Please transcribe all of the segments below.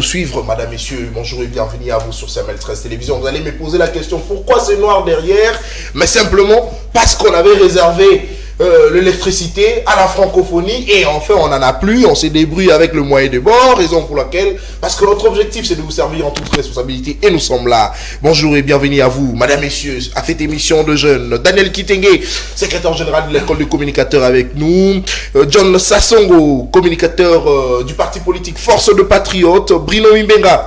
Suivre, madame, messieurs, bonjour et bienvenue à vous sur CML 13 Télévision. Vous allez me poser la question, pourquoi c'est noir derrière? Mais simplement parce qu'on avait réservé l'électricité à la francophonie et enfin on n'en a plus, on s'est débrouillé avec le moyen de bord, raison pour laquelle, parce que notre objectif c'est de vous servir en toute responsabilité et nous sommes là. Bonjour et bienvenue à vous, madame, messieurs, à cette émission de jeunes. Daniel Kitenge, secrétaire général de l'école de communicateurs avec nous, John Sassongo, communicateur du parti politique Force de Patriotes, Bruno Mbenga,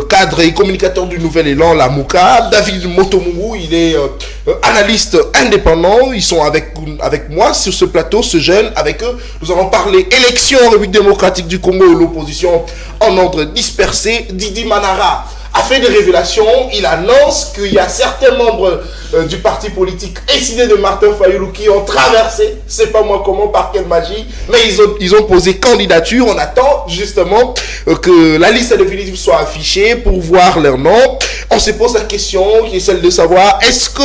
cadre et communicateur du Nouvel Élan, la Mouka, David Motomungu, il est analyste indépendant, ils sont avec moi sur ce plateau, ce jeune, avec eux, nous allons parler élection en République démocratique du Congo, l'opposition en ordre dispersé. Didi Manara a fait des révélations, il annonce qu'il y a certains membres du parti politique incidés de Martin Fayulu qui ont traversé, c'est pas moi comment, par quelle magie, mais ils ont posé candidature. On attend justement que la liste définitive soit affichée pour voir leur nom. On se pose la question qui est celle de savoir, est-ce que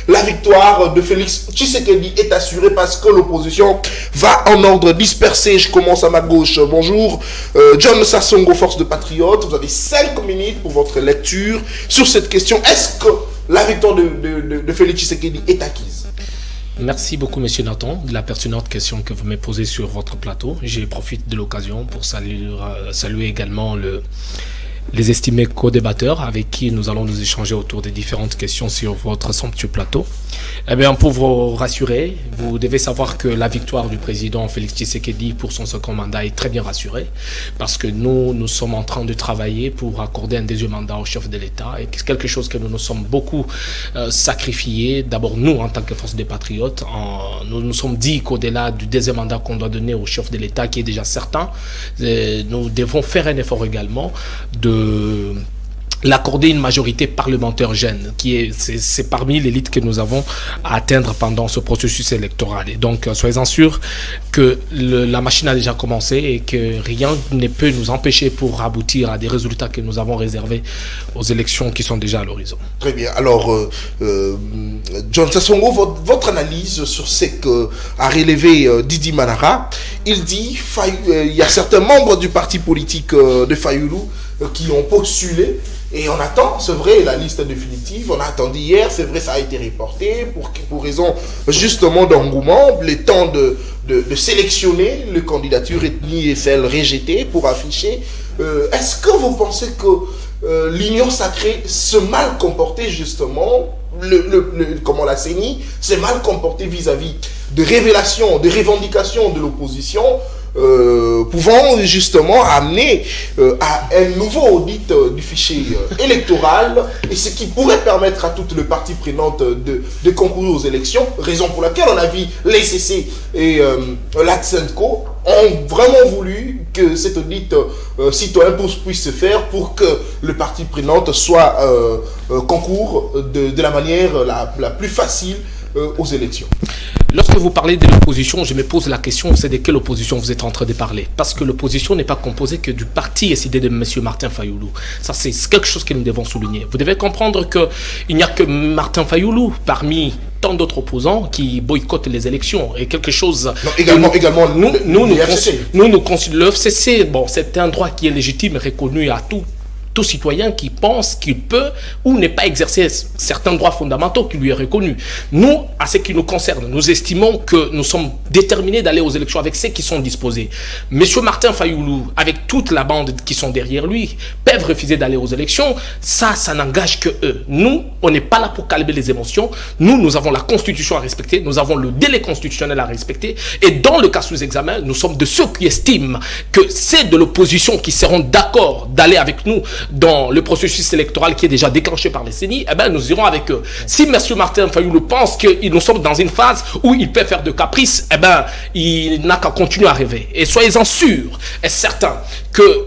la victoire de Félix Tshisekedi est assurée parce que l'opposition va en ordre dispersé? Je commence à ma gauche. Bonjour, John Sassongo, Force de Patriotes. Vous avez 5 minutes pour votre lecture sur cette question. Est-ce que la victoire de Félix Tshisekedi est acquise? Merci beaucoup, monsieur Nathan, de la pertinente question que vous m'avez posée sur votre plateau. Je profite de l'occasion pour saluer également les estimés co-débatteurs avec qui nous allons nous échanger autour des différentes questions sur votre somptueux plateau. Eh bien, pour vous rassurer, vous devez savoir que la victoire du président Félix Tshisekedi pour son second mandat est très bien rassurée parce que nous sommes en train de travailler pour accorder un deuxième mandat au chef de l'État et c'est quelque chose que nous nous sommes beaucoup sacrifiés. D'abord, nous, en tant que Force des Patriotes, nous nous sommes dit qu'au-delà du deuxième mandat qu'on doit donner au chef de l'État, qui est déjà certain, nous devons faire un effort également de l'accorder une majorité parlementaire jeune, c'est parmi l'élite que nous avons à atteindre pendant ce processus électoral. Et donc, soyez-en sûrs que la machine a déjà commencé et que rien ne peut nous empêcher pour aboutir à des résultats que nous avons réservés aux élections qui sont déjà à l'horizon. Très bien. Alors, John Sassongo, votre analyse sur ce qu'a relevé Didi Manara, il dit il y a certains membres du parti politique de Fayulu qui ont postulé et on attend, c'est vrai, la liste définitive, on a attendu hier, c'est vrai, ça a été reporté pour raison justement d'engouement, le temps de sélectionner les candidatures retenues et celles rejetées pour afficher. Est-ce que vous pensez que l'Union sacrée se mal comportée justement, comment la CENI s'est mal comportée vis-à-vis de révélations, de revendications de l'opposition, pouvant justement amener à un nouveau audit du fichier électoral et ce qui pourrait permettre à toutes les parties prenantes de concourir aux élections, raison pour laquelle on a vu les CC et l'ATSENCO ont vraiment voulu que cet audit citoyen puisse se faire pour que les parties prenantes soient concourent de la manière la plus facile aux élections. Lorsque vous parlez de l'opposition, je me pose la question, c'est de quelle opposition vous êtes en train de parler? Parce que l'opposition n'est pas composée que du parti décidé de M. Martin Fayulu. Ça, c'est quelque chose que nous devons souligner. Vous devez comprendre qu'il n'y a que Martin Fayulu parmi tant d'autres opposants qui boycottent les élections et quelque chose... Non, également le FCC, bon, c'est un droit qui est légitime et reconnu à tout citoyen qui pense qu'il peut ou n'est pas exercer certains droits fondamentaux qui lui est reconnu. Nous, à ce qui nous concerne, nous estimons que nous sommes déterminés d'aller aux élections avec ceux qui sont disposés. Monsieur Martin Fayulu, avec toute la bande qui sont derrière lui, peuvent refuser d'aller aux élections. Ça n'engage que eux. Nous, on n'est pas là pour calmer les émotions. Nous avons la Constitution à respecter. Nous avons le délai constitutionnel à respecter. Et dans le cas sous examen, nous sommes de ceux qui estiment que c'est de l'opposition qui seront d'accord d'aller avec nous dans le processus électoral qui est déjà déclenché par les CENI, eh ben nous irons avec eux. Si M. Martin Fayulu pense que nous sommes dans une phase où il peut faire de caprices, eh ben il n'a qu'à continuer à rêver. Et soyez-en sûrs et certains que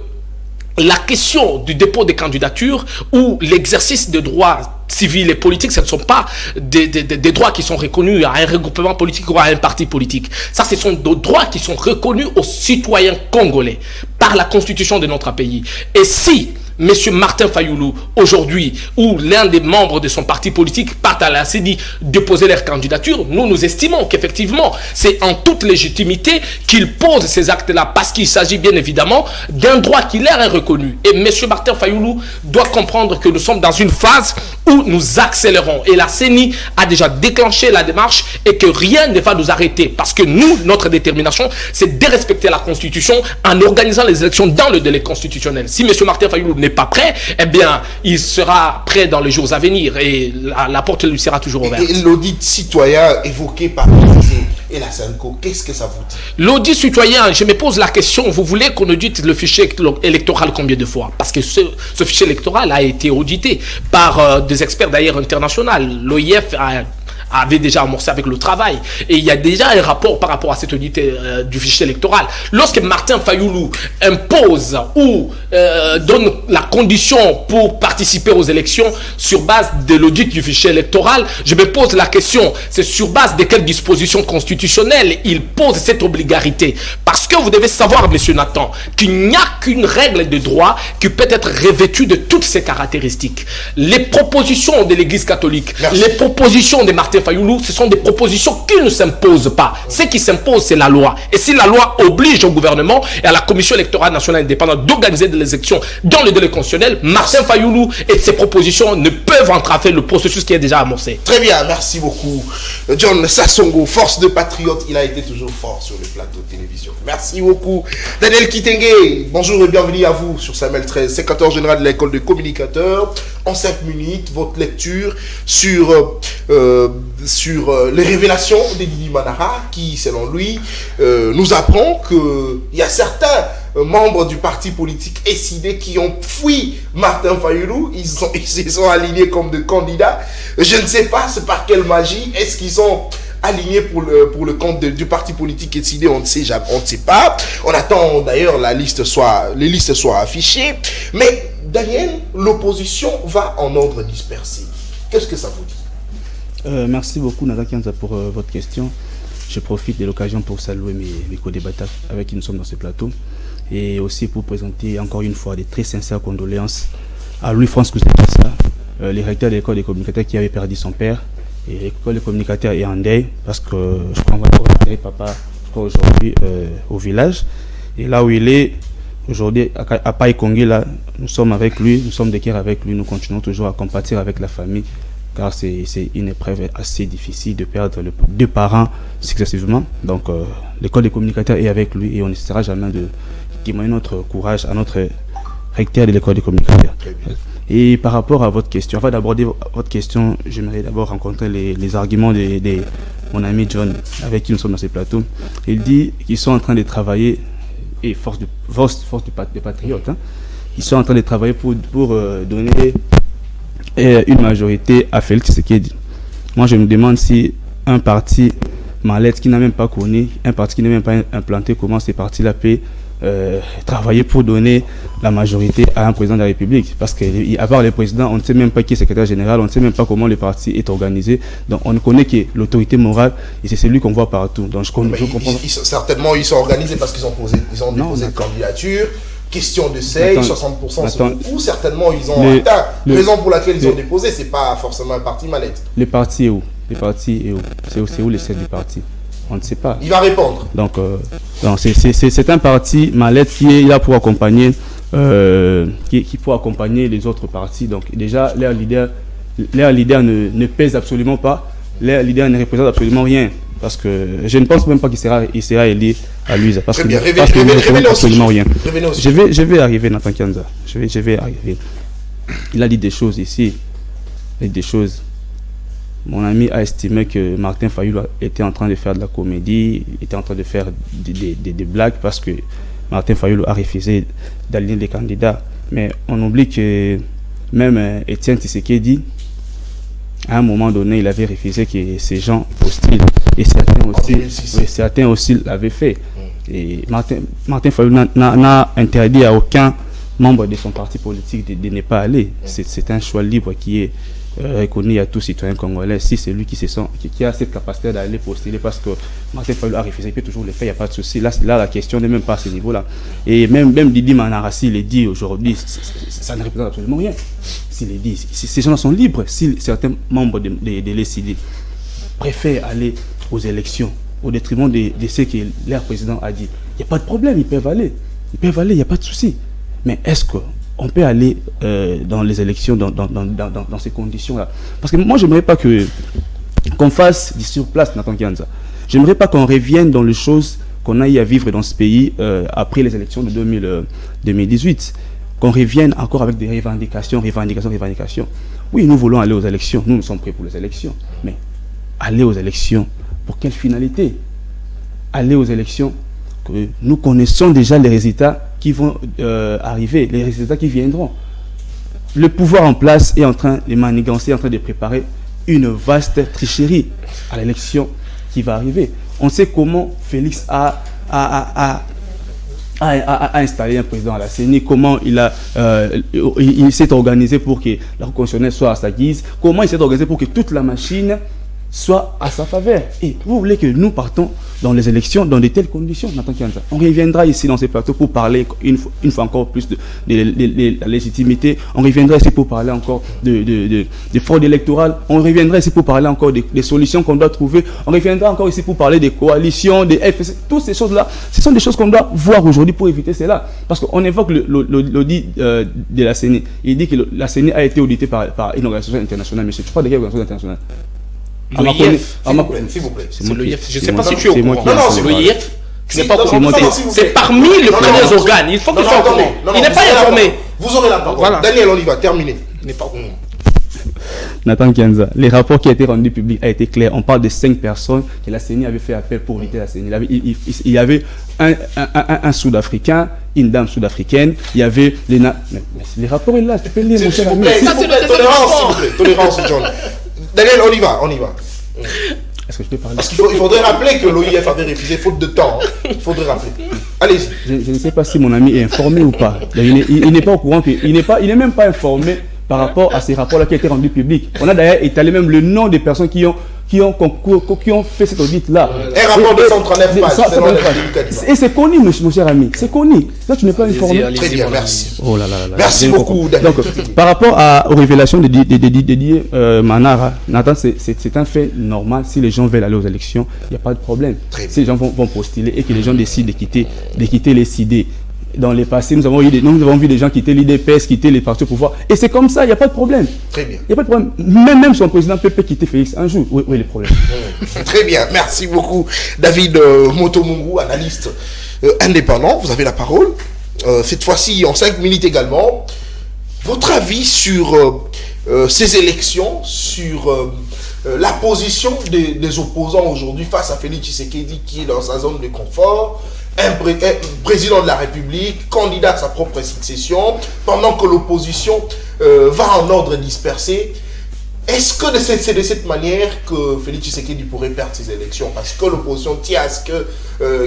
la question du dépôt des candidatures ou l'exercice de droits civils et politiques, ce ne sont pas des droits qui sont reconnus à un regroupement politique ou à un parti politique. Ça, ce sont des droits qui sont reconnus aux citoyens congolais par la constitution de notre pays. Et si Monsieur Martin Fayoulou, aujourd'hui, où l'un des membres de son parti politique part à la CENI déposer leur candidature, nous estimons qu'effectivement, c'est en toute légitimité qu'il pose ces actes-là, parce qu'il s'agit bien évidemment d'un droit qui leur est reconnu. Et Monsieur Martin Fayoulou doit comprendre que nous sommes dans une phase où nous accélérons. Et la CENI a déjà déclenché la démarche et que rien ne va nous arrêter. Parce que nous, notre détermination, c'est de respecter la Constitution en organisant les élections dans le délai constitutionnel. Si M. Martin Fayoulou n'est pas prêt, eh bien, il sera prêt dans les jours à venir et la porte lui sera toujours ouverte. Et l'audit citoyen évoqué par l'ICC et la SENCO, qu'est-ce que ça vous dit? L'audit citoyen, je me pose la question, vous voulez qu'on audite le fichier électoral combien de fois? Parce que ce fichier électoral a été audité par des experts d'ailleurs internationaux. L'OIF avait déjà amorcé avec le travail. Et il y a déjà un rapport par rapport à cette unité du fichier électoral. Lorsque Martin Fayoulou impose ou donne la condition pour participer aux élections sur base de l'audit du fichier électoral, je me pose la question, c'est sur base de quelles dispositions constitutionnelles il pose cette obligarité? Parce que vous devez savoir, monsieur Nathan, qu'il n'y a qu'une règle de droit qui peut être revêtue de toutes ces caractéristiques. Les propositions de l'Église catholique, les propositions de Martin Fayoulou, ce sont des propositions qui ne s'imposent pas. Ce qui s'impose, c'est la loi. Et si la loi oblige au gouvernement et à la Commission électorale nationale indépendante d'organiser des élections dans le délai constitutionnel, Martin Fayoulou et ses propositions ne peuvent entraver le processus qui est déjà amorcé. Très bien, merci beaucoup. John Sassongo, force de patriote, il a été toujours fort sur le plateau de télévision. Merci beaucoup. Daniel Kitenge, bonjour et bienvenue à vous sur Samuel 13, secrétaire général de l'école de communicateurs. En 5 minutes, votre lecture sur les révélations de Didi Manara qui, selon lui, nous apprend qu'il y a certains membres du parti politique SID qui ont fui Martin Fayoulou. Ils se sont alignés comme des candidats. Je ne sais pas, c'est par quelle magie. Est-ce qu'ils sont alignés pour le compte du parti politique SID? On ne sait jamais, on ne sait pas. On attend d'ailleurs les listes soient affichées. Mais Daniel, l'opposition va en ordre dispersé. Qu'est-ce que ça vous dit? Merci beaucoup Nathan Kianza pour votre question. Je profite de l'occasion pour saluer mes co-débatteurs avec qui nous sommes dans ce plateau et aussi pour présenter encore une fois des très sincères condoléances à Louis-France Kouzekassa, le recteur de l'école des communicateurs qui avait perdu son père, et l'école des communicateurs est en deuil parce que je crois qu'on va enterrer papa aujourd'hui au village, et là où il est aujourd'hui à Païkongi, là nous sommes avec lui, nous sommes de cœur avec lui, nous continuons toujours à compatir avec la famille, car c'est une épreuve assez difficile de perdre deux parents successivement. Donc l'école des communicateurs est avec lui et on n'essaiera jamais de témoigner notre courage à notre recteur de l'école des communicateurs. Et par rapport à votre question, avant d'aborder votre question, j'aimerais d'abord rencontrer les arguments de mon ami John, avec qui nous sommes dans ce plateau. Il dit qu'ils sont en train de travailler, et force de patriotes, hein, ils sont en train de travailler pour donner une majorité à Félix Tshisekedi. Moi, je me demande si un parti Malette qui n'a même pas connu, un parti qui n'est même pas implanté, comment ces partis-là peuvent travailler pour donner la majorité à un président de la République. Parce qu'à part le président, on ne sait même pas qui est secrétaire général, on ne sait même pas comment le parti est organisé. Donc, on ne connaît que l'autorité morale et c'est celui qu'on voit partout. Donc, je comprends. Certainement, ils sont organisés parce qu'ils ont déposé une candidature. Question de seuil, 60% c'est beaucoup. Certainement, ils ont atteint. La raison pour laquelle ils ont déposé, c'est pas forcément un parti Mallette. Le parti est où? Le parti est où? C'est où le siège du parti? On ne sait pas. Il va répondre. Donc, c'est un parti Mallette qui est là pour accompagner, qui faut accompagner les autres partis. Donc, déjà, leur leader ne pèse absolument pas. Leur leader ne représente absolument rien. Parce que je ne pense même pas qu'il sera élu à Luisa. Parce qu'il ne représente absolument rien. Je vais arriver, Nathan Kianza. Je vais arriver. Il a dit des choses ici. Des choses. Mon ami a estimé que Martin Fayoulou était en train de faire de la comédie, était en train de faire des blagues parce que Martin Fayoulou a refusé d'aligner les candidats. Mais on oublie que même Étienne Tshisekedi, à un moment donné, il avait refusé que ces gens hostiles, et certains aussi l'avaient fait. Et Martin Fayoulou n'a interdit à aucun membre de son parti politique de ne pas aller. C'est un choix libre qui est reconnu à tout citoyen congolais. Si c'est lui qui a cette capacité d'aller postuler, parce que Martin Fayulu a refusé, il peut toujours le faire, il n'y a pas de souci. Là, la question n'est même pas à ce niveau-là. Et même Didi Manara, s'il est dit aujourd'hui, ça ne représente absolument rien. S'il est dit, ces gens sont libres. Si certains membres de l'ECD préfèrent aller aux élections au détriment de ce que leur président a dit, il n'y a pas de problème, ils peuvent aller. Il n'y a pas de souci. Mais est-ce qu'on peut aller dans les élections dans ces conditions-là? Parce que moi, je n'aimerais pas qu'on fasse du surplace, Nathan Kianza. Je n'aimerais pas qu'on revienne dans les choses qu'on a eu à vivre dans ce pays après les élections de 2018. Qu'on revienne encore avec des revendications. Oui, nous voulons aller aux élections. Nous sommes prêts pour les élections. Mais aller aux élections, pour quelle finalité? Aller aux élections, que nous connaissons déjà les résultats qui vont arriver, les résultats qui viendront. Le pouvoir en place est en train de manigancer, en train de préparer une vaste tricherie à l'élection qui va arriver. On sait comment Félix a installé un président à la CENI, comment il s'est organisé pour que la Cour constitutionnelle soit à sa guise, comment il s'est organisé pour que toute la machine soit à sa faveur. Et vous voulez que nous partons dans les élections dans de telles conditions, Nathan Kianza? On reviendra ici dans ces plateaux pour parler une fois encore plus de la légitimité. On reviendra ici pour parler encore de fraude électorale. On reviendra ici pour parler encore des solutions qu'on doit trouver. On reviendra encore ici pour parler des coalitions, des FSC. Toutes ces choses-là, ce sont des choses qu'on doit voir aujourd'hui pour éviter cela. Parce qu'on évoque l'audit de la CENI. Il dit que la CENI a été auditée par une organisation internationale. Mais je ne sais pas de quelle organisation internationale. L'OIF, s'il vous plaît. C'est l'OIF. Je ne sais pas si tu es au courant. Non, c'est l'OIF. Tu n'es pas au courant. C'est parmi les Non, premiers non, organes. Il faut qu'il soit au attendez. courant. Non, Il n'est vous pas aurez la informé. parole. Vous aurez la parole. Voilà. Daniel, on y va. Terminé. Il n'est pas au courant. Nathan Kianza, les rapports qui ont été rendus publics a été clair. On parle de 5 personnes que la CENI avait fait appel pour auditer la CENI. Il y avait un Sud-Africain, une dame sud-africaine, il y avait les rapports est là, tu peux lire, mon cher ami. Tolérance, John. Daniel, on y va. Est-ce que je peux parler? Parce qu'il faudrait rappeler que l'OIF avait refusé faute de temps. Il faudrait rappeler. Allez-y. Je ne sais pas si mon ami est informé ou pas. Il n'est pas au courant, il n'est même pas informé par rapport à ces rapports-là qui ont été rendus publics. On a d'ailleurs étalé même le nom des personnes qui ont fait cet audit-là. Un rapport de 139 pages. Et c'est connu, mon cher ami. C'est connu. Là, tu n'es pas informé. Très bien, merci. Oh là là. Merci beaucoup, Daniel. Donc, par rapport aux révélations de Didier Manara, Nathan, c'est un fait normal. Si les gens veulent aller aux élections, il n'y a pas de problème. Si les gens vont postuler et que les gens décident de quitter les CD. Dans les passés, nous avons vu des gens quitter l'IDPS, quitter les partis au pouvoir. Et c'est comme ça, il n'y a pas de problème. Très bien. Il n'y a pas de problème. Même son président peut quitter Félix un jour. Oui, le problème. Très bien. Merci beaucoup, David Motomungu, analyste indépendant. Vous avez la parole. Cette fois-ci, en 5 minutes également. Votre avis sur ces élections, sur la position des opposants aujourd'hui face à Félix Tshisekedi qui est dans sa zone de confort, un président de la République, candidat à sa propre succession, pendant que l'opposition va en ordre dispersé. Est-ce que c'est de cette manière que Félix Tshisekedi pourrait perdre ses élections? Parce que l'opposition tient à ce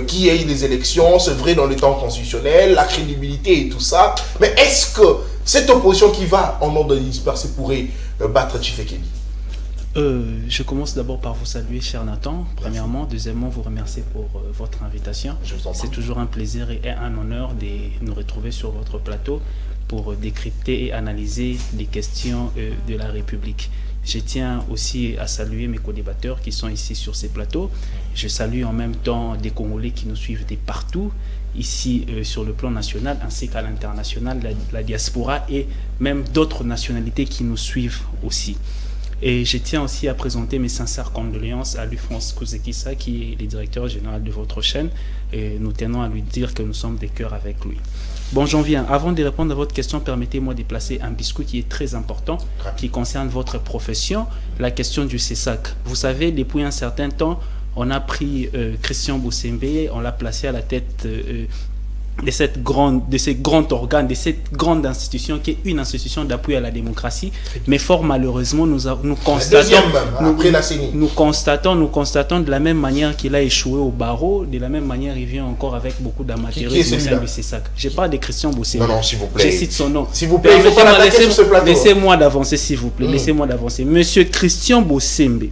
qu'il y ait des élections, c'est vrai dans le temps constitutionnel, la crédibilité et tout ça. Mais est-ce que cette opposition qui va en ordre dispersé pourrait battre Tshisekedi? Je commence d'abord par vous saluer, cher Nathan, premièrement. Deuxièmement, vous remercier pour votre invitation. C'est toujours un plaisir et un honneur de nous retrouver sur votre plateau pour décrypter et analyser les questions de la République. Je tiens aussi à saluer mes co-débatteurs qui sont ici sur ces plateaux. Je salue en même temps des Congolais qui nous suivent de partout, ici sur le plan national ainsi qu'à l'international, la diaspora et même d'autres nationalités qui nous suivent aussi. Et je tiens aussi à présenter mes sincères condoléances à Louis-France Kouzekissa, qui est le directeur général de votre chaîne. Et nous tenons à lui dire que nous sommes des cœurs avec lui. Bon, j'en viens. Avant de répondre à votre question, permettez-moi de placer un biscuit qui est très important, qui concerne votre profession, la question du CESAC. Vous savez, depuis un certain temps, on a pris Christian Boussembé, on l'a placé à la tête de ces grands organes, de cette grande institution qui est une institution d'appui à la démocratie. Mais fort malheureusement, nous constatons de la même manière qu'il a échoué au barreau, de la même manière il vient encore avec beaucoup d'amateurisme au sein de CESAC. Je parle de Christian Bossé. Non, s'il vous plaît. Je cite son nom. S'il vous plaît, laissez-moi d'avancer, s'il vous plaît. Laissez-moi d'avancer. Monsieur Christian Bossembe,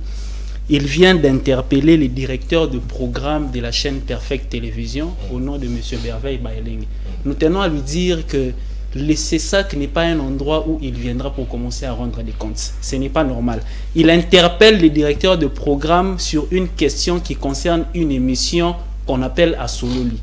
il vient d'interpeller les directeurs de programme de la chaîne Perfect Télévision au nom de M. Merveille Baeling. Nous tenons à lui dire que le CESAC n'est pas un endroit où il viendra pour commencer à rendre des comptes. Ce n'est pas normal. Il interpelle les directeurs de programme sur une question qui concerne une émission qu'on appelle à Sololi.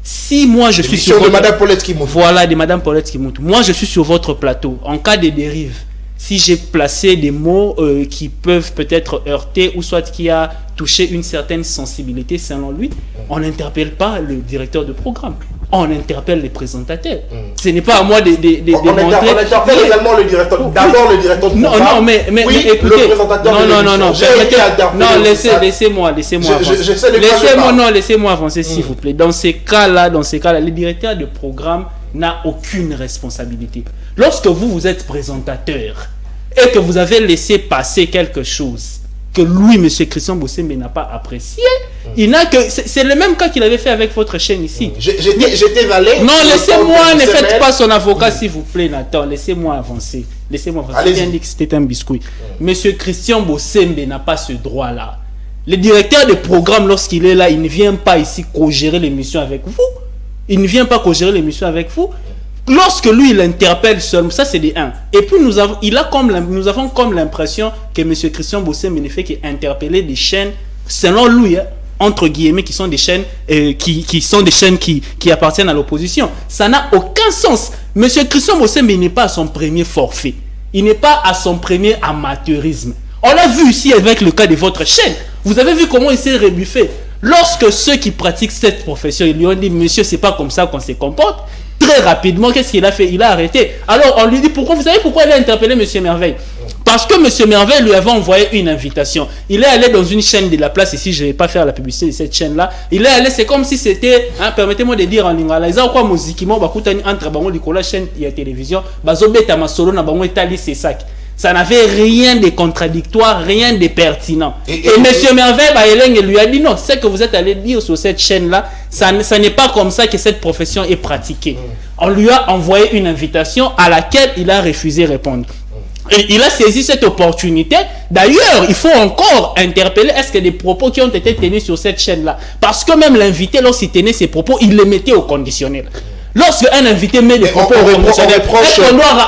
Si moi je suis sur Madame Paulette Kimoutou. Voilà, de Madame Paulette Kimoutou. Moi je suis sur votre plateau. En cas de dérive, si j'ai placé des mots qui peuvent peut-être heurter ou soit qui a touché une certaine sensibilité selon lui, on n'interpelle pas le directeur de programme. On interpelle les présentateurs. Ce n'est pas à moi de montrer... On interpelle également le directeur. D'abord le directeur de programme. Non, mais écoutez... Le présentateur laissez-moi avancer, s'il vous plaît. Dans ces cas-là, le directeur de programme n'a aucune responsabilité. Lorsque vous êtes présentateur et que vous avez laissé passer quelque chose que lui, M. Christian Bossembe, n'a pas apprécié, il n'a que... C'est le même cas qu'il avait fait avec votre chaîne ici. J'étais valet. Non, laissez-moi, ne faites pas son avocat, s'il vous plaît, Nathan. Laissez-moi avancer. Laissez-moi avancer. Il a dit que c'était un biscuit. M. Christian Bossembe n'a pas ce droit-là. Le directeur de programme, lorsqu'il est là, il ne vient pas ici co-gérer l'émission avec vous. Il ne vient pas co-gérer l'émission avec vous. Lorsque lui, il interpelle seulement, ça c'est des 1. Et puis nous avons comme l'impression que M. Christian Bossembe ne fait qu'interpeller des chaînes, selon lui, entre guillemets, qui sont des chaînes qui appartiennent à l'opposition. Ça n'a aucun sens. M. Christian Bossembe, il n'est pas à son premier forfait. Il n'est pas à son premier amateurisme. On l'a vu ici avec le cas de votre chaîne. Vous avez vu comment il s'est rebuffé. Lorsque ceux qui pratiquent cette profession, ils lui ont dit, monsieur, c'est pas comme ça qu'on se comporte. Très rapidement, qu'est-ce qu'il a fait? Il a arrêté. Alors, on lui dit, vous savez pourquoi il a interpellé M. Merveille? Parce que M. Merveille lui avait envoyé une invitation. Il est allé dans une chaîne de la place, ici, je ne vais pas faire la publicité de cette chaîne-là. Il est allé, c'est comme si c'était, permettez-moi de dire en lingala, ils ont quoi musiquement, entre la chaîne de la télévision, ça n'avait rien de contradictoire, rien de pertinent. Et M. Merveille lui a dit non, ce que vous êtes allé dire sur cette chaîne-là, ça n'est pas comme ça que cette profession est pratiquée. On lui a envoyé une invitation à laquelle il a refusé de répondre. Et il a saisi cette opportunité. D'ailleurs, il faut encore interpeller, est-ce que des propos qui ont été tenus sur cette chaîne-là, parce que même l'invité, lorsqu'il tenait ses propos, il les mettait au conditionnel. Lorsqu'un invité met des propos au conditionnel,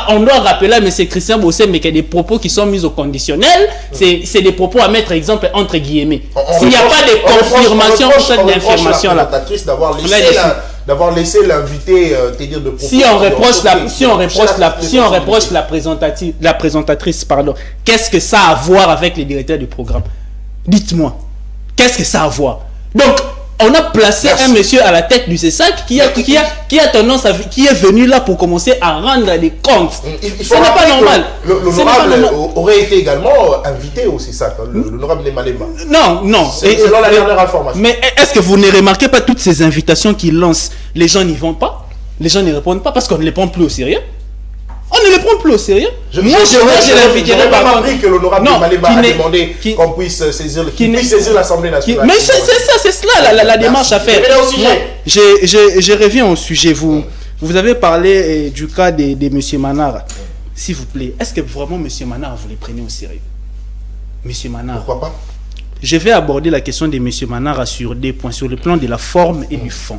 on doit rappeler à M. Christian Bossembe que des propos qui sont mis au conditionnel, c'est des propos à mettre exemple entre guillemets. S'il n'y a pas de confirmation ou d'information là, d'avoir laissé l'invité te dire de propos. Si on reproche la présentatrice, qu'est-ce que ça a à voir avec les directeurs du programme? Dites-moi, qu'est-ce que ça a à voir? Donc, on a placé un monsieur à la tête du CESAC qui a tendance qui est venu là pour commencer à rendre des comptes. Ce n'est pas normal. L'honorable aurait été également invité au CESAC, l'honorable Nemalema. Non. Selon la dernière information. Mais est-ce que vous ne remarquez pas toutes ces invitations qu'il lance? Les gens n'y vont pas. Les gens ne répondent pas parce qu'on ne les prend plus au sérieux. On ne les prend plus au sérieux. Je n'ai pas compris que l'honorable Malema a demandé qu'on puisse saisir l'Assemblée nationale. Mais c'est cela la démarche à faire. Je reviens au sujet. Vous avez parlé du cas de M. Manara. S'il vous plaît, est-ce que vraiment M. Manara, vous les prenez au sérieux? M. Manara. Pourquoi pas? Je vais aborder la question de M. Manara sur des points, sur le plan de la forme et du fond.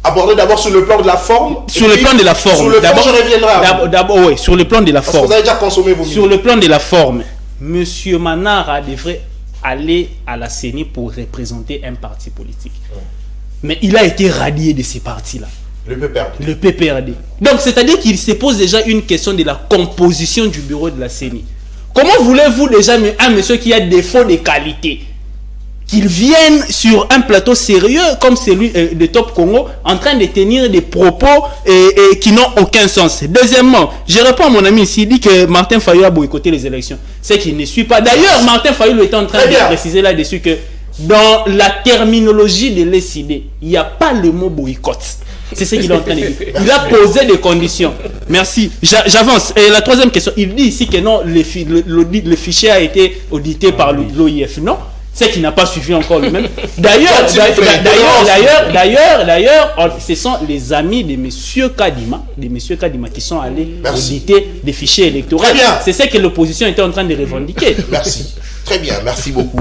Aborder d'abord sur le plan de la forme. Sur le plan de la forme. Sur le fond, je reviendrai. D'abord, oui, sur le plan de la forme. Parce que vous avez déjà consommé vos minutes. Sur le plan de la forme, M. Manara devrait aller à la CENI pour représenter un parti politique. Mais il a été radié de ces partis-là. Le PPRD. Donc, c'est-à-dire qu'il se pose déjà une question de la composition du bureau de la CENI. Comment voulez-vous déjà un monsieur qui a défaut de qualité, qu'il vienne sur un plateau sérieux comme celui de Top Congo en train de tenir des propos qui n'ont aucun sens? Deuxièmement, je réponds à mon ami ici, il dit que Martin Fayulu a boycotté les élections. C'est qu'il ne suit pas. D'ailleurs, Martin Fayulu était en train de préciser là-dessus que dans la terminologie de l'ECD, il n'y a pas le mot boycott. C'est ce qu'il est en train de dire. Il a posé des conditions. Merci. J'avance. Et la troisième question, il dit ici que non, le fichier a été audité par l'OIF. Non, c'est qu'il n'a pas suivi encore le même. D'ailleurs, ce sont les amis de messieurs Kadima, qui sont allés auditer des fichiers électoraux. C'est ce que l'opposition était en train de revendiquer. Merci. Très bien, merci beaucoup.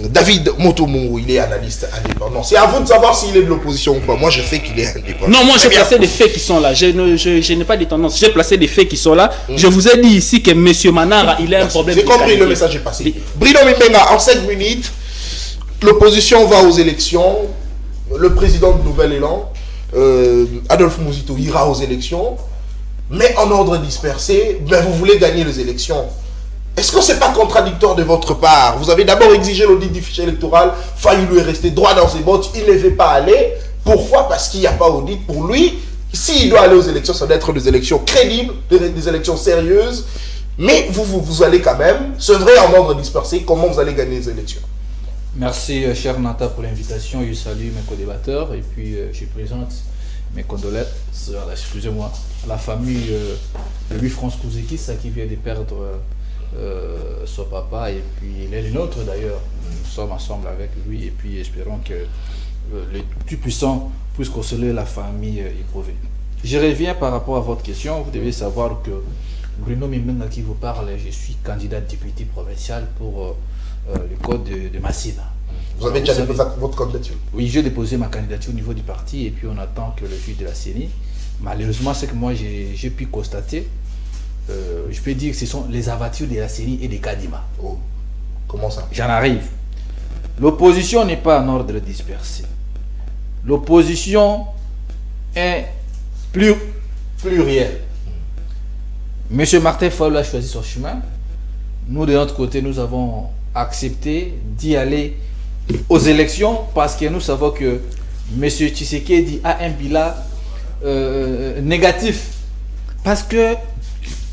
David Motomo, il est analyste indépendant. C'est à vous de savoir s'il est de l'opposition ou pas. Moi, je sais qu'il est indépendant. Non, moi, j'ai placé des faits qui sont là. Je n'ai pas de tendance. J'ai placé des faits qui sont là. Je vous ai dit ici que M. Manara, il a un problème. J'ai compris, le message est passé. Bruno Mimbenga, en 5 minutes, l'opposition va aux élections. Le président de Nouvel Élan, Adolphe Mouzito, ira aux élections. Mais en ordre dispersé, ben, vous voulez gagner les élections. Est-ce que ce n'est pas contradictoire de votre part? Vous avez d'abord exigé l'audit du fichier électoral, Faye lui est resté droit dans ses bottes, il ne veut pas aller. Pourquoi? Parce qu'il n'y a pas d'audit pour lui. S'il doit aller aux élections, ça doit être des élections crédibles, des élections sérieuses. Mais vous allez quand même, c'est vrai en ordre dispersé, comment vous allez gagner les élections? Merci cher Nata pour l'invitation, je salue mes co-débatteurs et puis je présente mes condoléances, excusez-moi, à la famille de Louis-France Kouzekis qui vient de perdre son papa et puis il est le nôtre d'ailleurs. Nous sommes ensemble avec lui et puis espérons que le Tout-Puissant puisse consoler la famille éprouvée. Je reviens par rapport à votre question. Vous devez savoir que Bruno Mimbenga qui vous parle, je suis candidat député provincial pour le code de Massina. Vous avez déjà déposé votre candidature? Oui, j'ai déposé ma candidature au niveau du parti et puis on attend que le juge de la CENI. Malheureusement, c'est que moi j'ai pu constater, je peux dire que ce sont les avatures de la CENI et des Kadima. Oh, comment ça? J'en arrive. L'opposition n'est pas en ordre dispersé. L'opposition est plurielle. Monsieur Martin Fayulu a choisi son chemin. Nous, de notre côté, nous avons accepté d'y aller aux élections parce que nous savons que monsieur Tshisekedi a un bilan négatif. Parce que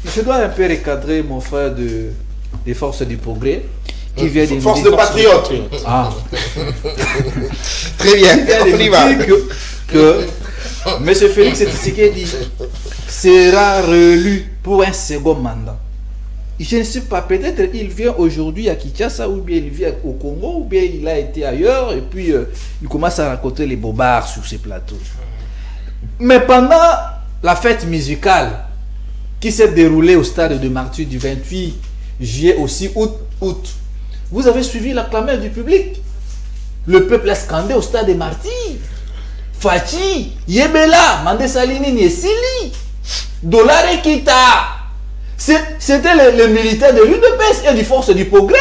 je dois un peu recadrer mon frère des forces du progrès qui vient de force de patriotes. Ah. Très bien. On y va. Que monsieur Félix Tshisekedi sera réélu pour un second mandat. Je ne sais pas, peut-être il vient aujourd'hui à Kinshasa ou bien il vient au Congo ou bien il a été ailleurs et puis il commence à raconter les bobards sur ces plateaux. Mais pendant la fête musicale qui s'est déroulée au stade de Martyrs du 28 juillet au 6 août, vous avez suivi la clameur du public. Le peuple a scandé au stade de Martyrs. Fachi, Yebela, Mandé Salini, Niesili, Dolare Kita. C'était les militaires de l'UDPS et du Force du Progrès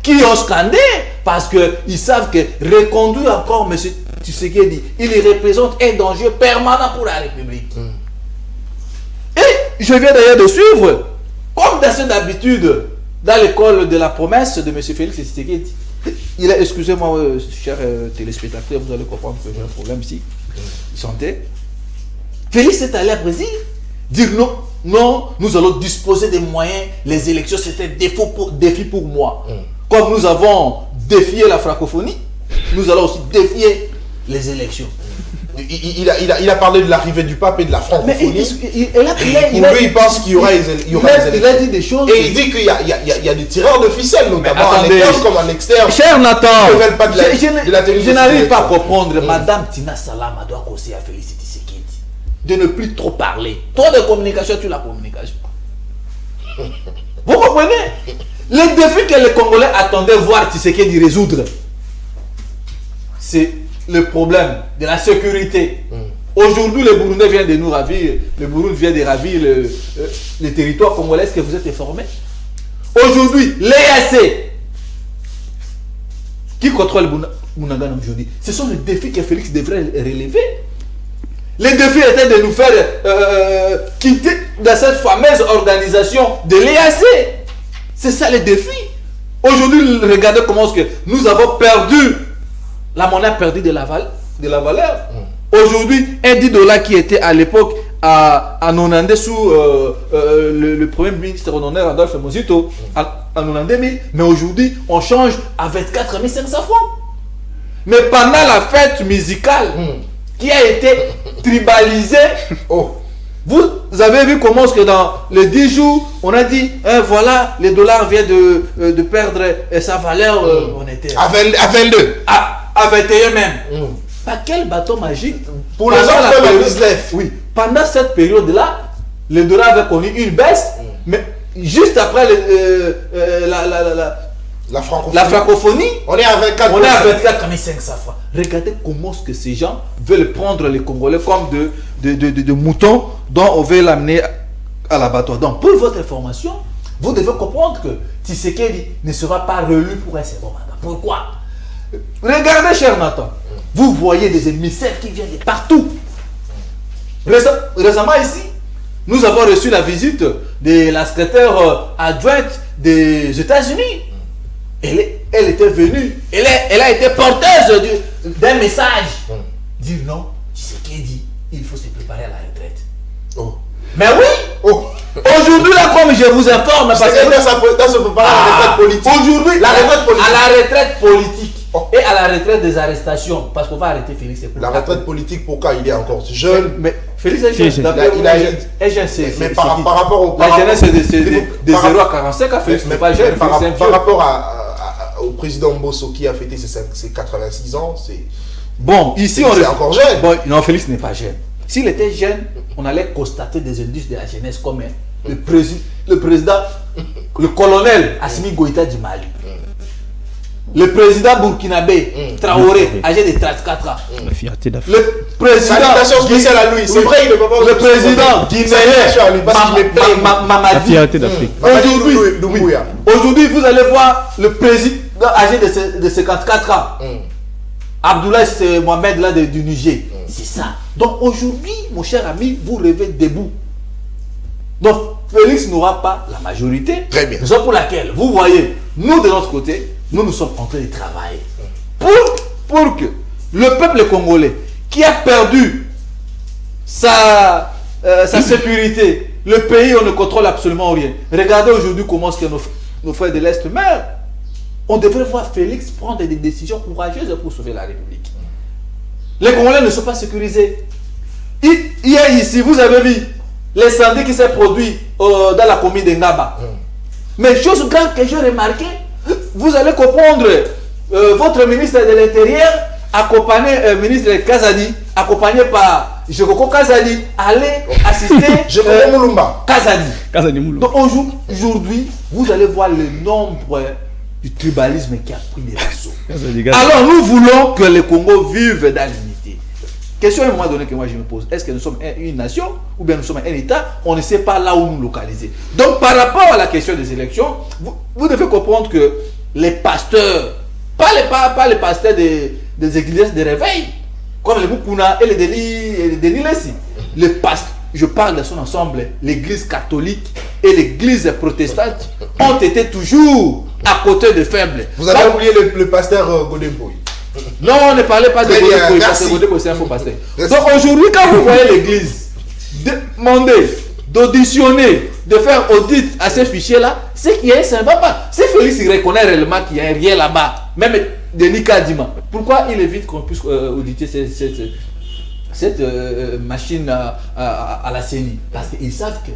qui ont scandé parce qu'ils savent que reconduire encore M. Tshisekedi, il représente un danger permanent pour la République. Et je viens d'ailleurs de suivre, comme dans cette habitude, dans l'école de la promesse de M. Félix Tshisekedi. Il a, excusez-moi, chers téléspectateurs, vous allez comprendre que j'ai un problème ici. Santé. Félix est allé à Brésil dire non, nous allons disposer des moyens, les élections c'était défi pour moi. Comme nous avons défié la francophonie, nous allons aussi défier les élections. Il a parlé de l'arrivée du pape et de la francophonie. Il pense qu'il y aura des élections. Il a dit des choses. Et il dit qu'il y a des tireurs de ficelle, notamment en interne comme en externe. Cher Nathan, je n'arrive pas à comprendre. Madame Tina Salama doit conseiller à Félix Tshisekedi de ne plus trop parler. Toi de communication, tu la communication. Vous comprenez? Le défi que les Congolais attendaient voir Tshisekedi résoudre, c'est le problème de la sécurité. Aujourd'hui, le Burundi vient de nous ravir. Le Burundi vient de ravir le territoire congolais. Est-ce que vous êtes informés? Aujourd'hui, l'EAC qui contrôle Bunagana aujourd'hui, ce sont les défis que Félix devrait relever. Les défis étaient de nous faire quitter dans cette fameuse organisation de l'EAC. C'est ça le défi. Aujourd'hui, regardez comment est-ce que nous avons perdu. La monnaie a perdu de la valeur. Aujourd'hui, un 10 $ qui était à l'époque à Nonandé sous le premier ministre Rondonner Adolphe Mouzito, à Nonandé 1000, mais aujourd'hui, on change à 24 500 francs. Mais pendant la fête musicale, qui a été tribalisé. Oh. Vous avez vu comment est-ce que dans les 10 jours, on a dit, voilà, le dollar vient de perdre sa valeur. On était à 22. À 21 même. Par quel bâton magique? Pour les autres, la business. Oui. Pendant cette période-là, le dollar avait connu une baisse, mais juste après la francophonie, on est à 24 500 fois. Regardez comment est-ce que ces gens veulent prendre les Congolais comme de moutons dont on veut l'amener à l'abattoir. Donc, pour votre information, vous devez comprendre que Tshisekedi ne sera pas réélu pour un second mandat. Pourquoi? Regardez, cher Nathan, vous voyez des émissaires qui viennent de partout. Récemment ici, nous avons reçu la visite de la secrétaire adjointe des États-Unis. Elle était venue, elle a été porteuse d'un message. Dire non, Tshisekedi, il faut se préparer à la retraite. Oh. Mais oui, aujourd'hui là, comme je vous informe, parce que dans ce préparer à la retraite politique. Aujourd'hui, la retraite politique. À la retraite politique. Et à la retraite des arrestations, parce qu'on va arrêter Félix. La retraite politique, pourquoi il est encore jeune? Mais Félix est jeune. Mais par rapport au. La jeunesse c'est de 0 à 45 à Félix, mais pas jeune. Par rapport au président Mbosso qui a fêté ses 86 ans, c'est. Bon, ici on est encore jeune. Bon, non, Félix n'est pas jeune. S'il était jeune, on allait constater des indices de la jeunesse comme le président, le colonel Assimi Goïta du Mali. Le président burkinabé Traoré, âgé de 34 ans. La fierté d'Afrique. Le président. Salutation spéciale à lui. C'est vrai, il ne peut pas. Le président guinéen Mamadi. La fierté d'Afrique. Aujourd'hui, vous allez voir le président âgé de 54 ans. Abdoulaye Mohamed là du Niger. C'est ça. Donc aujourd'hui, mon cher ami, vous rêvez debout. Donc Félix n'aura pas la majorité. Très bien. Raison pour laquelle, vous voyez, nous de notre côté, nous sommes en train de travailler pour que le peuple congolais qui a perdu sa sécurité, le pays, on ne contrôle absolument rien. Regardez aujourd'hui comment est-ce que nos frères de l'Est meurent. On devrait voir Félix prendre des décisions courageuses pour sauver la République. Les Congolais ne sont pas sécurisés. Hier ici, vous avez vu l'incendie qui s'est produit dans la commune de Ngaba. Mais chose grave que j'ai remarqué, vous allez comprendre, votre ministre de l'Intérieur, accompagné, ministre de Kazadi, accompagné par Jokoko Kazadi, allait assister Jokoko Moulumba. Kazadi Moulumba. Donc aujourd'hui, vous allez voir le nombre du tribalisme qui a pris des vassaux. Alors nous voulons que le Congo vive dans l'unité. Question à un moment donné que moi je me pose, est-ce que nous sommes une nation ou bien nous sommes un État? On ne sait pas là où nous localiser. Donc par rapport à la question des élections, vous devez comprendre que les pasteurs, pas les pasteurs des églises de réveil, comme les Mukuna et les Denis Lessi, les pasteurs, je parle de son ensemble, l'église catholique et l'église protestante ont été toujours à côté de faibles. Vous avez oublié le pasteur Godempo. Non, on ne parlait pas de Godempo, parce que Godempo c'est un faux pasteur. Donc aujourd'hui, quand vous voyez l'église demander d'auditionner, de faire audit à ces fichiers-là, c'est qu'il y a un symbole. Si Félix reconnaît réellement qu'il y a rien là-bas, même Denis Kadima, pourquoi il évite qu'on puisse auditer cette machine à la CENI? Parce qu'ils savent que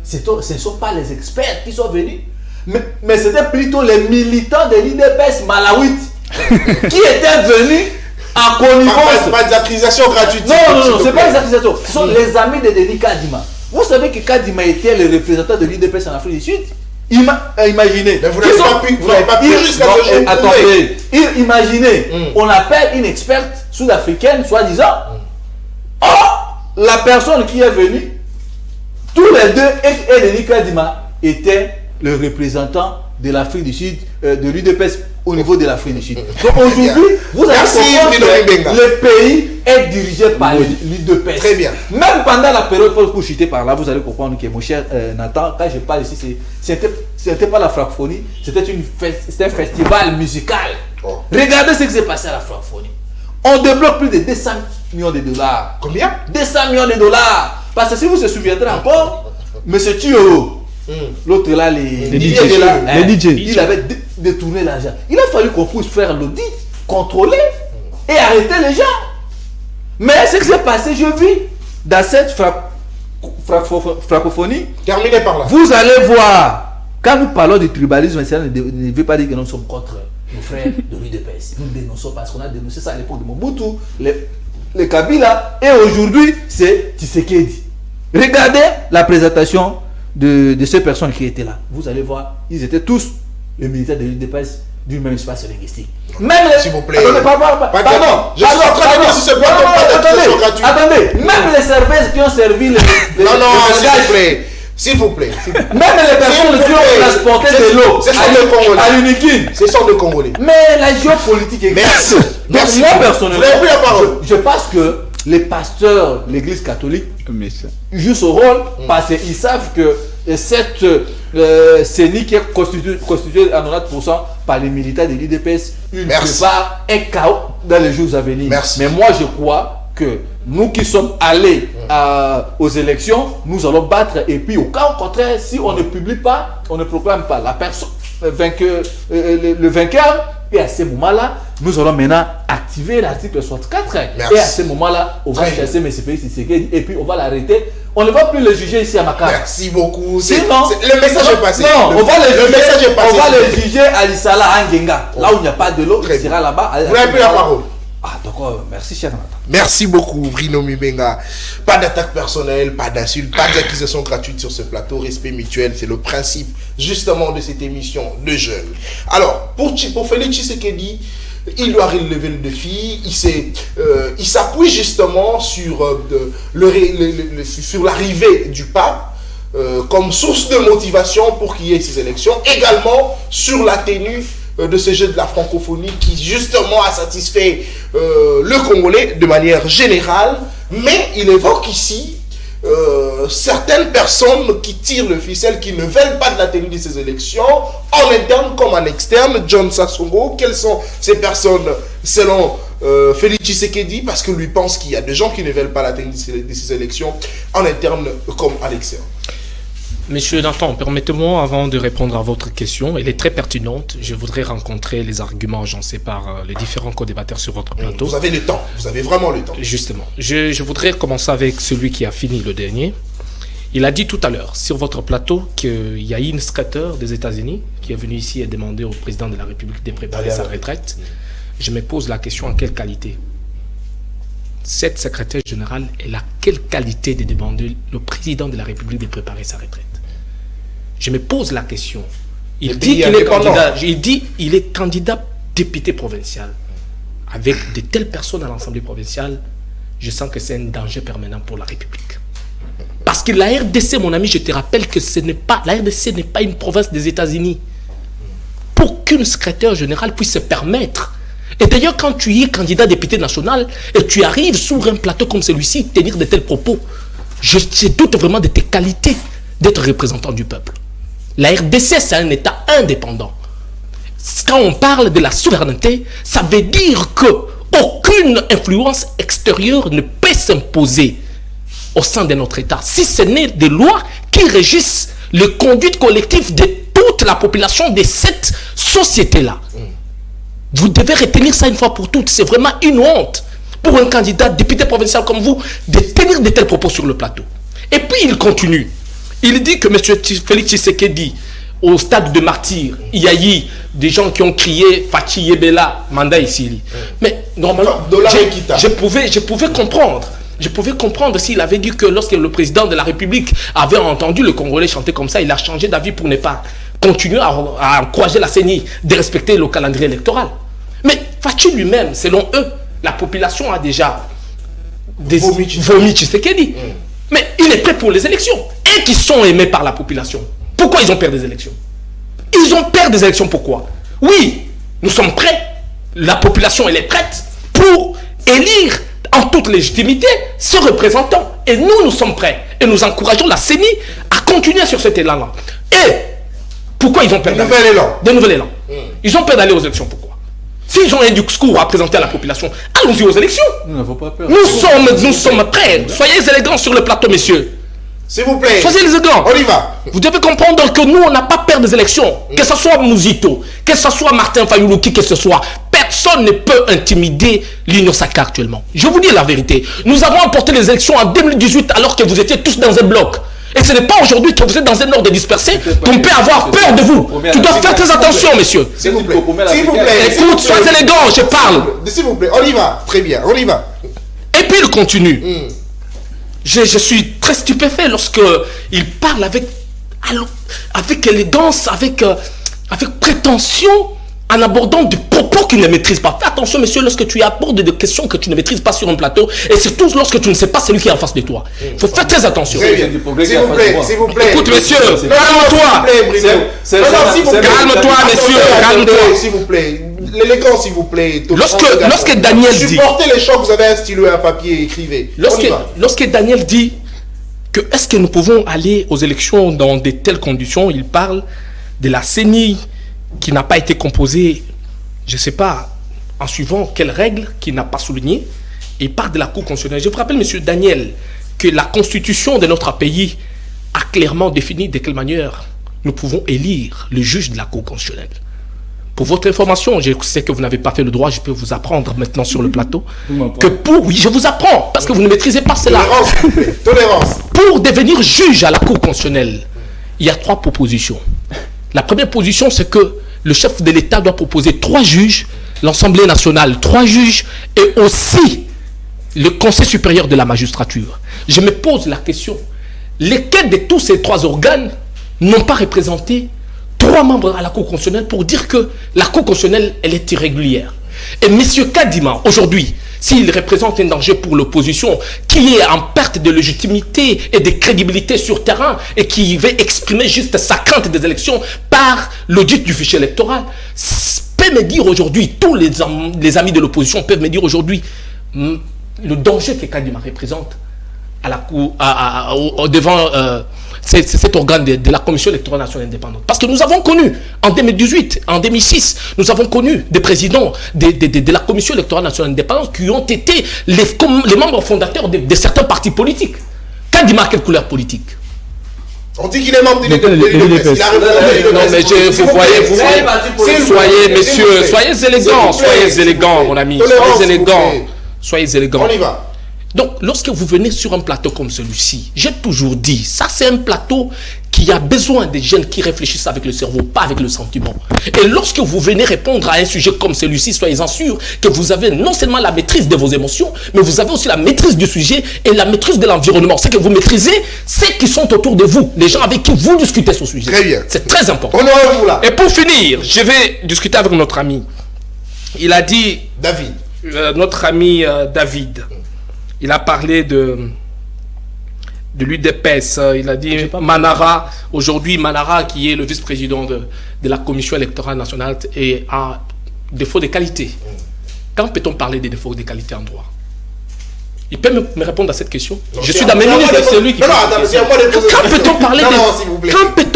ce ne sont pas les experts qui sont venus, mais c'était plutôt les militants de l'IDPS malawite qui étaient venus en connivence. Pas d'accusation gratuite. Non, c'est pas des accusations. Ce sont les amis de Denis Kadima. Vous savez que Kadima était le représentant de l'IDPS en Afrique du Sud. Imaginez. Mais vous n'avez pas pu jusqu'à ce jour. Attendez. Imaginez, on appelle une experte sud-africaine, soi-disant. Or, la personne qui est venue, tous les deux, et Denis Kadima, étaient le représentant de l'Afrique du Sud, de l'UDPS au niveau de l'Afrique du Sud. Donc aujourd'hui, vous allez comprendre que le pays est dirigé par l'UDPS. Très bien. Même pendant la période pour chuter par là, vous allez comprendre que mon cher Nathan, quand je parle ici, c'était pas la francophonie, c'était un festival musical. Oh. Regardez ce qui s'est passé à la francophonie. On débloque plus de 200 millions de dollars. Combien? 200 millions de dollars. Parce que si vous vous souviendrez encore, M. Thio, l'autre là, les DJ, il avait détourné l'argent. Il a fallu qu'on puisse faire l'audit, contrôler et arrêter les gens. Mais ce qui s'est passé, je vis dans cette francophonie. Terminez par là. Vous allez voir, quand nous parlons du tribalisme, ça ne veut pas dire que nous sommes contre nos frères de l'UDPS. Nous dénonçons parce qu'on a dénoncé ça à l'époque de Mobutu, les Kabila, et aujourd'hui, c'est Tshisekedi. Regardez la présentation de ces personnes qui étaient là. Vous allez voir, ils étaient tous les militaires de l'UDPS du même espace linguistique. Même les... S'il vous plaît. Pardon. Je suis en train de dire si c'est pas Attendez. Même les services qui ont servi les non, s'il vous plaît. Même les personnes qui ont transporté de l'eau à l'Unikin. Ce sont des Congolais. Mais la géopolitique est... Merci. Moi, personnellement, vous avez pris la parole. Je pense que les pasteurs, l'église catholique, jouent ce rôle parce qu'ils savent que cette CENI qui est constituée à 90% par les militaires de l'IDPS, il ne fait pas un chaos dans les jours à venir. Merci. Mais moi, je crois que nous qui sommes allés aux élections, nous allons battre. Et puis, au cas contraire, si on ne publie pas, on ne proclame pas la personne le vainqueur, et à ce moment-là, nous allons maintenant activer l'article 64. Merci. Et à ce moment-là, on va chasser M. Félix Tshisekedi et puis on va l'arrêter. On ne va plus le juger ici à Makar. Merci beaucoup. Sinon, le message est passé. Non, le message est passé. On va le juger à l'Issala, à Ngenga. Là où il n'y a pas de l'eau, il sera là-bas. Vous n'avez plus la parole. Ah, d'accord. Merci, cher Nathan. Merci beaucoup, Bruno Mibenga. Pas d'attaque personnelle, pas d'insultes, pas d'acquisition gratuite sur ce plateau. Respect mutuel, c'est le principe justement de cette émission de jeunes. Alors, pour Félix Tshisekedi, il doit relever le défi. Il s'appuie justement sur sur l'arrivée du pape comme source de motivation pour qu'il y ait ces élections. Également sur la tenue de ces Jeux de la francophonie qui justement a satisfait le Congolais de manière générale, mais il évoque ici certaines personnes qui tirent le ficelle, qui ne veulent pas de la tenue de ces élections, en interne comme en externe. John Sassongo, quelles sont ces personnes selon Félix Tshisekedi, parce que lui pense qu'il y a des gens qui ne veulent pas la tenue de ces élections, en interne comme à l'externe. Monsieur Nathan, permettez-moi, avant de répondre à votre question, elle est très pertinente. Je voudrais rencontrer les arguments agencés par les différents co-débatteurs sur votre plateau. Vous avez le temps, vous avez vraiment le temps. Justement. Je voudrais commencer avec celui qui a fini le dernier. Il a dit tout à l'heure sur votre plateau qu'il y a une secrétaire des États-Unis qui est venue ici et demandé au président de la République de préparer sa retraite. Je me pose la question, en quelle qualité? Cette secrétaire générale, elle a quelle qualité de demander le président de la République de préparer sa retraite? Je me pose la question. Il dit qu'il est candidat. Il dit qu'il est candidat député provincial. Avec de telles personnes à l'Assemblée provinciale, je sens que c'est un danger permanent pour la République. Parce que la RDC, mon ami, je te rappelle que la RDC n'est pas une province des États-Unis. Pour qu'une secrétaire générale puisse se permettre. Et d'ailleurs, quand tu es candidat député national et tu arrives sur un plateau comme celui-ci, tenir de tels propos, je doute vraiment de tes qualités d'être représentant du peuple. La RDC, c'est un État indépendant. Quand on parle de la souveraineté, ça veut dire qu'aucune influence extérieure ne peut s'imposer au sein de notre État, si ce n'est des lois qui régissent le conduite collective de toute la population de cette société-là. Vous devez retenir ça une fois pour toutes. C'est vraiment une honte pour un candidat député provincial comme vous de tenir de tels propos sur le plateau. Et puis il continue. Il dit que M. Félix Tshisekedi, au stade de martyr, il y a eu des gens qui ont crié Fachi Yebela, Manda ici. Mais normalement, je pouvais comprendre. Je pouvais comprendre s'il avait dit que lorsque le président de la République avait entendu le Congolais chanter comme ça, il a changé d'avis pour ne pas continuer à encourager la CENI de respecter le calendrier électoral. Mais Fachi lui-même, selon eux, la population a déjà vomi Tshisekedi. Mais il est prêt pour les élections. Et qui sont aimés par la population. Pourquoi ils ont peur des élections? Ils ont peur des élections, pourquoi? Oui, nous sommes prêts. La population, elle est prête pour élire en toute légitimité ce représentant. Et nous sommes prêts. Et nous encourageons la CENI à continuer sur cet élan-là. Et pourquoi ils ont peur d'aller? Des nouvel élan. Ils ont peur d'aller aux élections, pourquoi? S'ils ont un discours à présenter à la population, allons-y aux élections. Nous n'avons pas peur. Nous sommes prêts. Soyez élégants sur le plateau, messieurs. S'il vous plaît. Soyez élégants. On y va. Vous devez comprendre que nous, on n'a pas peur des élections. Que ce soit Mouzito, que ce soit Martin Fayulu, qui que ce soit. personne ne peut intimider l'Union sacrée actuellement. Je vous dis la vérité. Nous avons emporté les élections en 2018 alors que vous étiez tous dans un bloc. Et ce n'est pas aujourd'hui que vous êtes dans un ordre dispersé qu'on peut avoir peur de vous. Tu dois faire très attention, messieurs. S'il vous plaît. Écoute, sois élégant, je parle. S'il vous plaît, on y va. Très bien, on y va. Et puis il continue. Je suis très stupéfait lorsque il parle avec élégance, avec prétention, en abordant des propos qu'il ne maîtrise pas. Fais attention, monsieur, lorsque tu abordes des questions que tu ne maîtrises pas sur un plateau, et surtout lorsque tu ne sais pas celui qui est en face de toi. Il faut faire très attention. S'il vous plaît. Écoute, monsieur, calme-toi. Calme-toi, monsieur, calme-toi. S'il vous plaît. L'élégance, s'il vous plaît. Lorsque Daniel dit... Supportez les chocs, vous avez un stylo et un papier, écrivez. Lorsque Daniel dit que est-ce que nous pouvons aller aux élections dans de telles conditions, il parle de la CENI qui n'a pas été composée, je ne sais pas, en suivant quelles règles, qui n'a pas souligné, et parle de la Cour constitutionnelle. Je vous rappelle, monsieur Daniel, que la constitution de notre pays a clairement défini de quelle manière nous pouvons élire le juge de la Cour constitutionnelle. Pour votre information, je sais que vous n'avez pas fait le droit, je peux vous apprendre maintenant sur le plateau. Oui, je vous apprends, parce que vous ne maîtrisez pas cela. Tolérance. Pour devenir juge à la Cour constitutionnelle, il y a 3 propositions. La première position, c'est que le chef de l'État doit proposer 3 juges, l'Assemblée nationale 3 juges, et aussi le Conseil supérieur de la magistrature. Je me pose la question, lesquels de tous ces 3 organes n'ont pas représenté 3 membres à la Cour constitutionnelle pour dire que la Cour constitutionnelle, elle est irrégulière? Et M. Kadima, aujourd'hui, s'il représente un danger pour l'opposition, qui est en perte de légitimité et de crédibilité sur terrain, et qui veut exprimer juste sa crainte des élections par l'audit du fichier électoral, peut me dire aujourd'hui, tous les amis de l'opposition peuvent me dire aujourd'hui, le danger que Kadima représente à la cour, devant cet organe de la Commission électorale nationale indépendante. Parce que nous avons connu, en 2018, en 2006, nous avons connu des présidents de la Commission électorale nationale indépendante qui ont été les membres fondateurs de certains partis politiques. Kadima, quelle couleur politique? On dit qu'il est membre de l'UDPS. Non, mais vous voyez, soyez, messieurs, soyez élégants, mon ami, soyez élégants. On y va. Donc, lorsque vous venez sur un plateau comme celui-ci, j'ai toujours dit, ça c'est un plateau qui a besoin des jeunes qui réfléchissent avec le cerveau, pas avec le sentiment. Et lorsque vous venez répondre à un sujet comme celui-ci, soyez-en sûrs que vous avez non seulement la maîtrise de vos émotions, mais vous avez aussi la maîtrise du sujet et la maîtrise de l'environnement. C'est que vous maîtrisez ceux qui sont autour de vous, les gens avec qui vous discutez ce sujet. Très bien. C'est très important. Honorez-vous là. Et pour finir, je vais discuter avec notre ami. Il a dit... David. Notre ami David. Il a parlé de l'UDPS. Il a dit Manara. Aujourd'hui, Manara, qui est le vice-président de la Commission électorale nationale, est à défaut de qualité. Quand peut-on parler des défauts de qualité en droit? Il peut me répondre à cette question? Je suis dans mes minutes, c'est lui qui... Quand peut-on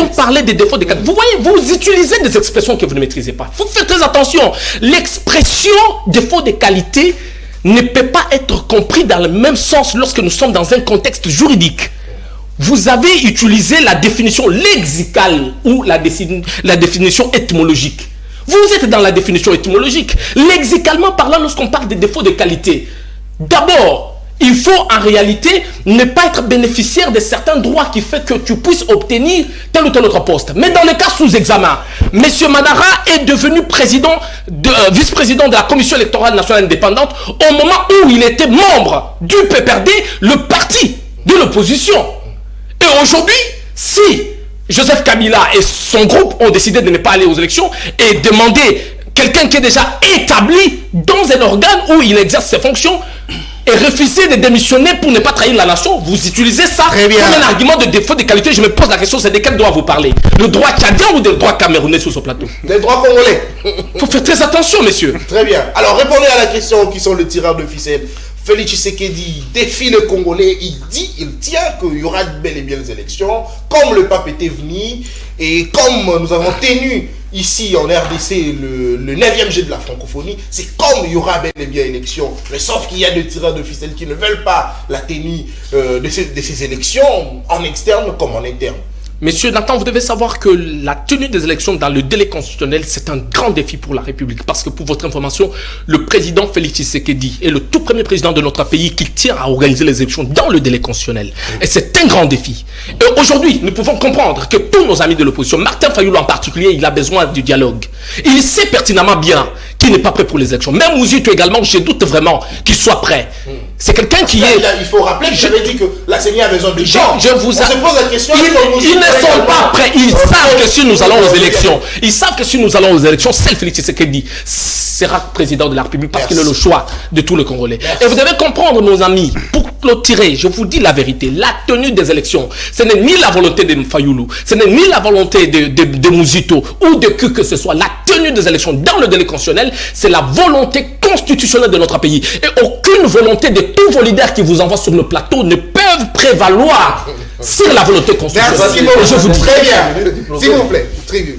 parler des défauts de qualité? Vous voyez, vous utilisez des expressions que vous ne maîtrisez pas. Il faut faire très attention. L'expression défaut de qualité ne peut pas être compris dans le même sens lorsque nous sommes dans un contexte juridique. Vous avez utilisé la définition lexicale ou la définition étymologique. Vous êtes dans la définition étymologique. Lexicalement parlant, lorsqu'on parle de défauts de qualité, d'abord, il faut en réalité ne pas être bénéficiaire de certains droits qui fait que tu puisses obtenir tel ou tel autre poste. Mais dans le cas sous examen, M. Manara est devenu vice-président de la Commission électorale nationale indépendante au moment où il était membre du PPRD, le parti de l'opposition. Et aujourd'hui, si Joseph Kabila et son groupe ont décidé de ne pas aller aux élections et demander quelqu'un qui est déjà établi dans un organe où il exerce ses fonctions, et refuser de démissionner pour ne pas trahir la nation, vous utilisez ça comme un argument de défaut de qualité. Je me pose la question, c'est de quel droit vous parlez? Le droit tchadien ou le droit camerounais sur ce plateau? Les droits congolais. Il faut faire très attention, messieurs. Très bien. Alors, répondez à la question qui sont les tireurs de ficelle. Félix Tshisekedi défie le Congolais. Il tient qu'il y aura bel et bien les élections, comme le pape était venu, et comme nous avons tenu ici en RDC le 9e jet de la francophonie, c'est comme il y aura bel et bien élection. Mais sauf qu'il y a des tireurs de ficelle qui ne veulent pas la tenue de ces élections, en externe comme en interne. Monsieur Nathan, vous devez savoir que la tenue des élections dans le délai constitutionnel, c'est un grand défi pour la République. Parce que pour votre information, le président Félix Tshisekedi est le tout premier président de notre pays qui tient à organiser les élections dans le délai constitutionnel. Et c'est un grand défi. Et aujourd'hui, nous pouvons comprendre que tous nos amis de l'opposition, Martin Fayulu en particulier, il a besoin du dialogue. Il sait pertinemment bien qu'il n'est pas prêt pour les élections. Même Mouzito également, je doute vraiment qu'il soit prêt. C'est quelqu'un qui est... Il faut rappeler que j'avais dit que la CENI a besoin de temps. Je vous On se pose la question... Ils ne sont pas prêts. Ils savent que si nous allons aux élections, seul Félix Tshisekedi sera président de la République parce qu'il est le choix de tous les Congolais. Et vous devez comprendre, nos amis, pour clôturer, je vous dis la vérité, la tenue des élections, ce n'est ni la volonté de Fayulu, ce n'est ni la volonté de Mouzito ou de que ce soit. La tenue des élections dans le délai constitutionnel, c'est la volonté constitutionnelle de notre pays. Et aucune volonté de tous vos leaders qui vous envoient sur le plateau ne peuvent prévaloir sur la volonté constitutionnelle. Merci, je vous dis très bien. S'il vous plaît.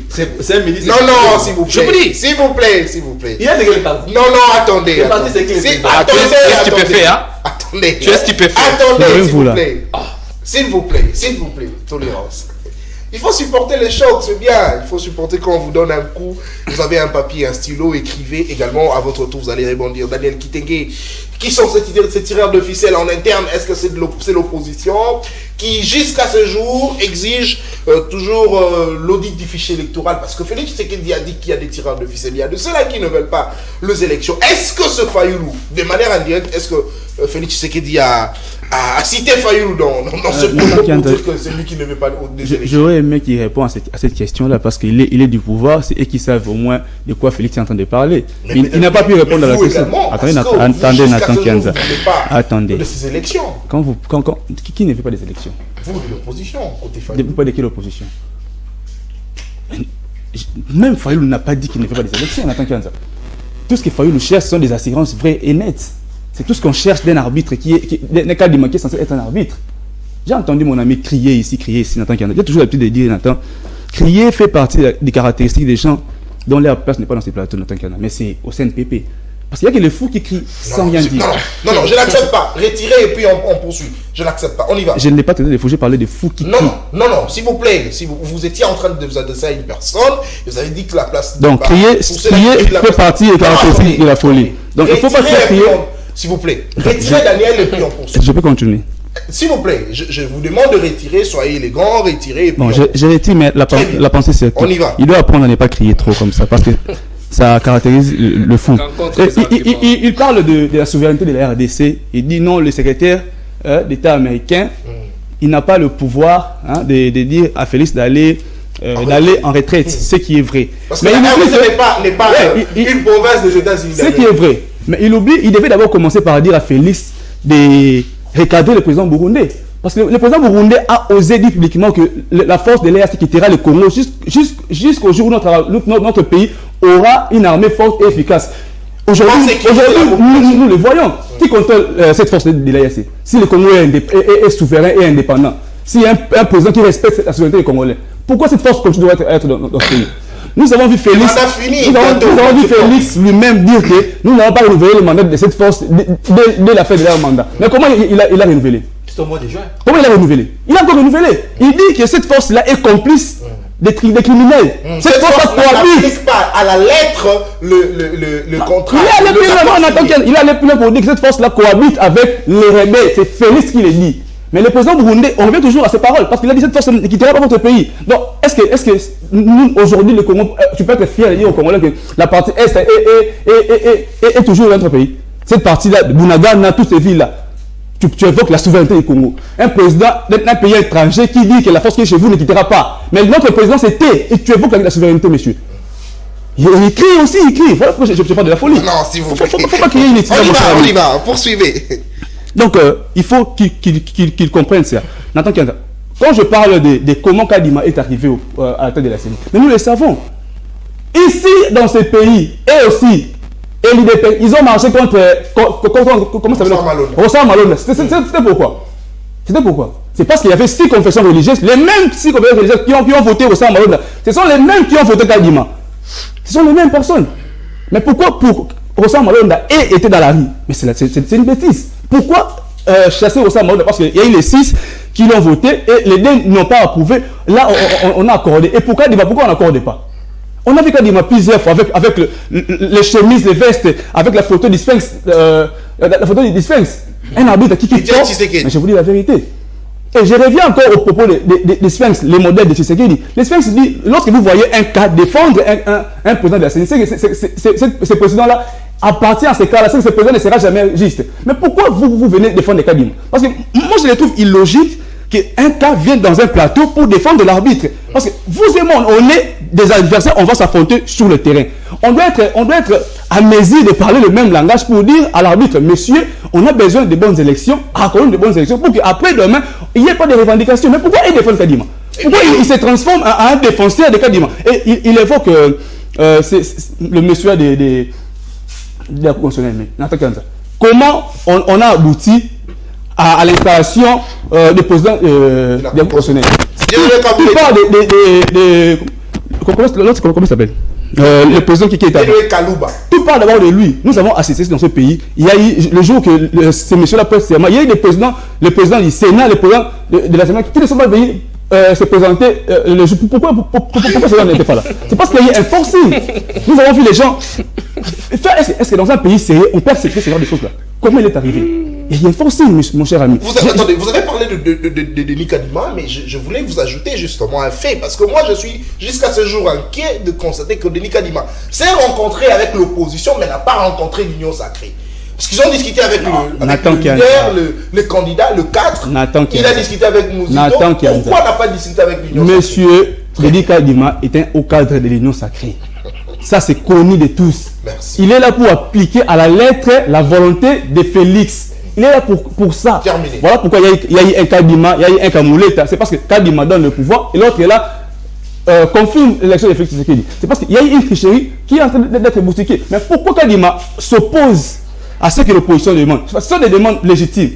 C'est un ministre. Non, s'il vous plaît. Je vous dis. S'il vous plaît. Il y a des partis. Non, attendez. Attendez. Tu es stupéfait. Attendez, s'il vous plaît. Tolérance. Il faut supporter les chocs, c'est bien. Il faut supporter quand on vous donne un coup. Vous avez un papier, un stylo, écrivez également. À votre tour, vous allez rebondir. Daniel Kitenge, qui sont ces tireurs de ficelle en interne? Est-ce que c'est l'opposition qui, jusqu'à ce jour, exige toujours l'audit du fichier électoral? Parce que Félix Tshisekedi a dit qu'il y a des tireurs de ficelle. Il y a de ceux-là qui ne veulent pas les élections. Est-ce que ce Fayulu, de manière indirecte, est-ce que Félix Tshisekedi a cité Fayulu dans ce projet pour dire que c'est lui qui ne veut pas des élections? J'aurais aimé qu'il réponde à cette question-là parce qu'il est du pouvoir et qu'ils savent au moins de quoi Félix est en train de parler. Il n'a pas pu répondre à la question. Attendez, Nathan Kianza. Attendez. De ces élections. Qui ne fait pas des élections? Vous, de l'opposition, côté Fayulu. Pas de quelle opposition? Même Fayulu n'a pas dit qu'il ne fait pas des élections, Nathan Kianza. Tout ce que Fayulu cherche sont des assurances vraies et nettes. C'est tout ce qu'on cherche d'un arbitre qui est censé être un arbitre. J'ai entendu mon ami crier ici, Nathan Kianza. J'ai toujours l'habitude de dire, Nathan, crier fait partie des caractéristiques des gens dont leur place n'est pas dans ces plateaux, Nathan Kianza, mais c'est au CNPP. Parce qu'il y a que les fous qui crient sans rien dire. Non, je n'accepte pas. Retirez et puis on poursuit. Je n'accepte pas. On y va. Je ne l'ai pas traité de fous, j'ai parlé de fous qui crient. Non, s'il vous plaît. Si vous étiez en train de vous adresser à une personne, vous avez dit que la place... Donc, crier fait partie des caractéristiques de la folie. Donc, il ne faut pas faire crier. S'il vous plaît. Retirez Daniel et puis on poursuit. Je peux continuer. S'il vous plaît, je vous demande de retirer, soyez élégant, retirez et puis... Bon, je retire, mais la pensée c'est... On y va. Il doit apprendre à ne pas crier trop comme ça, parce que ça caractérise le fou. Il parle de la souveraineté de la RDC, il dit non, le secrétaire d'État américain, il n'a pas le pouvoir de dire à Félix d'aller en retraite, ce qui est vrai. Parce que la RDC n'est pas une province des États-Unis. Ce qui est vrai. Mais il devait d'abord commencer par dire à Félix de recadrer le président burundais. Parce que le président burundais a osé dire publiquement que la force de l'EAC quittera le Congo jusqu'au jour où notre pays aura une armée forte et efficace. Aujourd'hui, nous le voyons. Qui contrôle cette force de l'EAC? Si le Congo est souverain et indépendant, s'il y a un président qui respecte la souveraineté des Congolais, pourquoi cette force doit être dans ce pays? Nous avons vu Félix lui-même dire que nous n'avons pas renouvelé le mandat de cette force dès la fin de leur mandat. Mais comment il a renouvelé? C'est au mois de juin. Comment il a renouvelé? Il a encore renouvelé. Il dit que cette force-là est complice des criminels. Cette force n'applique pas à la lettre le contrat. Il a les plus loin pour dire que cette force-là cohabite avec les rebelles. C'est Félix qui le dit. Mais le président burundais, on revient toujours à ses paroles, parce qu'il a dit cette force ne quittera pas votre pays. Donc, est-ce que nous, aujourd'hui, le Congo, tu peux être fier de dire au Congolais que la partie Est est toujours notre pays? Cette partie-là, Bunagana, toutes ces villes-là, tu évoques la souveraineté du Congo. Un président d'un pays étranger qui dit que la force qui est chez vous ne quittera pas. Mais notre président, c'était, et tu évoques la souveraineté, monsieur. Il crie aussi, il crie. Voilà pourquoi je parle de la folie. Non, s'il vous plaît. Faut pas crier inutilement. On y va, poursuivez. Donc, il faut qu'il comprenne ça. Nathan Kianza, quand je parle de comment Kadima est arrivé à la tête de la CENI, mais nous le savons. Ici, dans ce pays, et aussi, et l'IDP, ils ont marché contre comment ça s'appelle? Rossam Malone. C'était pourquoi? C'est parce qu'il y avait 6 confessions religieuses, les mêmes 6 confessions religieuses qui ont voté Rossam Malone. Ce sont les mêmes qui ont voté Kadima. Ce sont les mêmes personnes. Mais pourquoi pour Rossam Malone était dans la rue? Mais c'est une bêtise. Pourquoi chasser Rossam Malone? Parce qu'il y a eu les 6 qui l'ont voté et les deux n'ont pas approuvé. Là, on a accordé. Et pourquoi on n'accorde pas? On a vu Kadima plusieurs fois avec les chemises, les vestes, avec la photo du Sphinx. La photo du Sphinx. Un arbitre qui quitte. Mais je vous dis la vérité. Et je reviens encore au propos des Sphinx, les modèles de Tshisekedi. Les Sphinx dit, lorsque vous voyez un cas défendre un président de la CENI, ce président-là appartient à ces cas-là, ce président ne sera jamais juste. Mais pourquoi vous venez défendre Kadima? Parce que moi je le trouve illogique qu'un cas vienne dans un plateau pour défendre l'arbitre. Parce que vous et moi, on est des adversaires, on va s'affronter sur le terrain. On doit être à mesure de parler le même langage pour dire à l'arbitre, monsieur, on a besoin de bonnes élections, accordons de bonnes élections pour qu'après demain, il n'y ait pas de revendications. Mais pourquoi il défend Kadima? Pourquoi il se transforme en un défenseur de Kadima? Et il évoque le monsieur de la Cour constitutionnelle. Comment on a abouti à l'installation du président de la Cour constitutionnelle? Il parle comment il s'appelle? Le président qui est établi. Tout parle d'abord de lui. Nous avons assisté dans ce pays. Il y a eu le jour que ces messieurs-là prêtent serment, il y a eu le président du Sénat, le président de l'Assemblée qui ne sont pas venus se présenter. Pourquoi cela n'était pas là? C'est parce qu'il y a eu un forcing. Nous avons vu les gens. Est-ce que dans un pays sérieux, on peut accepter ce genre de choses-là? Comment il est arrivé? Il y a un forcing, mon cher ami. Attendez, vous avez parlé de Denis Kadima, mais je voulais vous ajouter justement un fait, parce que moi je suis jusqu'à ce jour inquiet de constater que Denis Kadima s'est rencontré avec l'opposition, mais n'a pas rencontré l'Union sacrée. Parce qu'ils ont discuté avec le candidat, le 4. Il a discuté avec Mouzito. Pourquoi n'a pas discuté avec l'Union sacrée? Monsieur Denis Kadima est au cadre de l'Union sacrée. Ça, c'est connu de tous. Merci. Il est là pour appliquer à la lettre la volonté de Félix. Il est là pour ça. Terminé. Voilà pourquoi il y a eu un Kadima, il y a eu un Kamouleta. C'est parce que Kadima donne le pouvoir et l'autre est là, confirme l'élection de Félix Tshisekedi. C'est parce qu'il y a eu une tricherie qui est en train d'être bousculée. Mais pourquoi Kadima s'oppose à ce que l'opposition demande? Ce sont des demandes légitimes.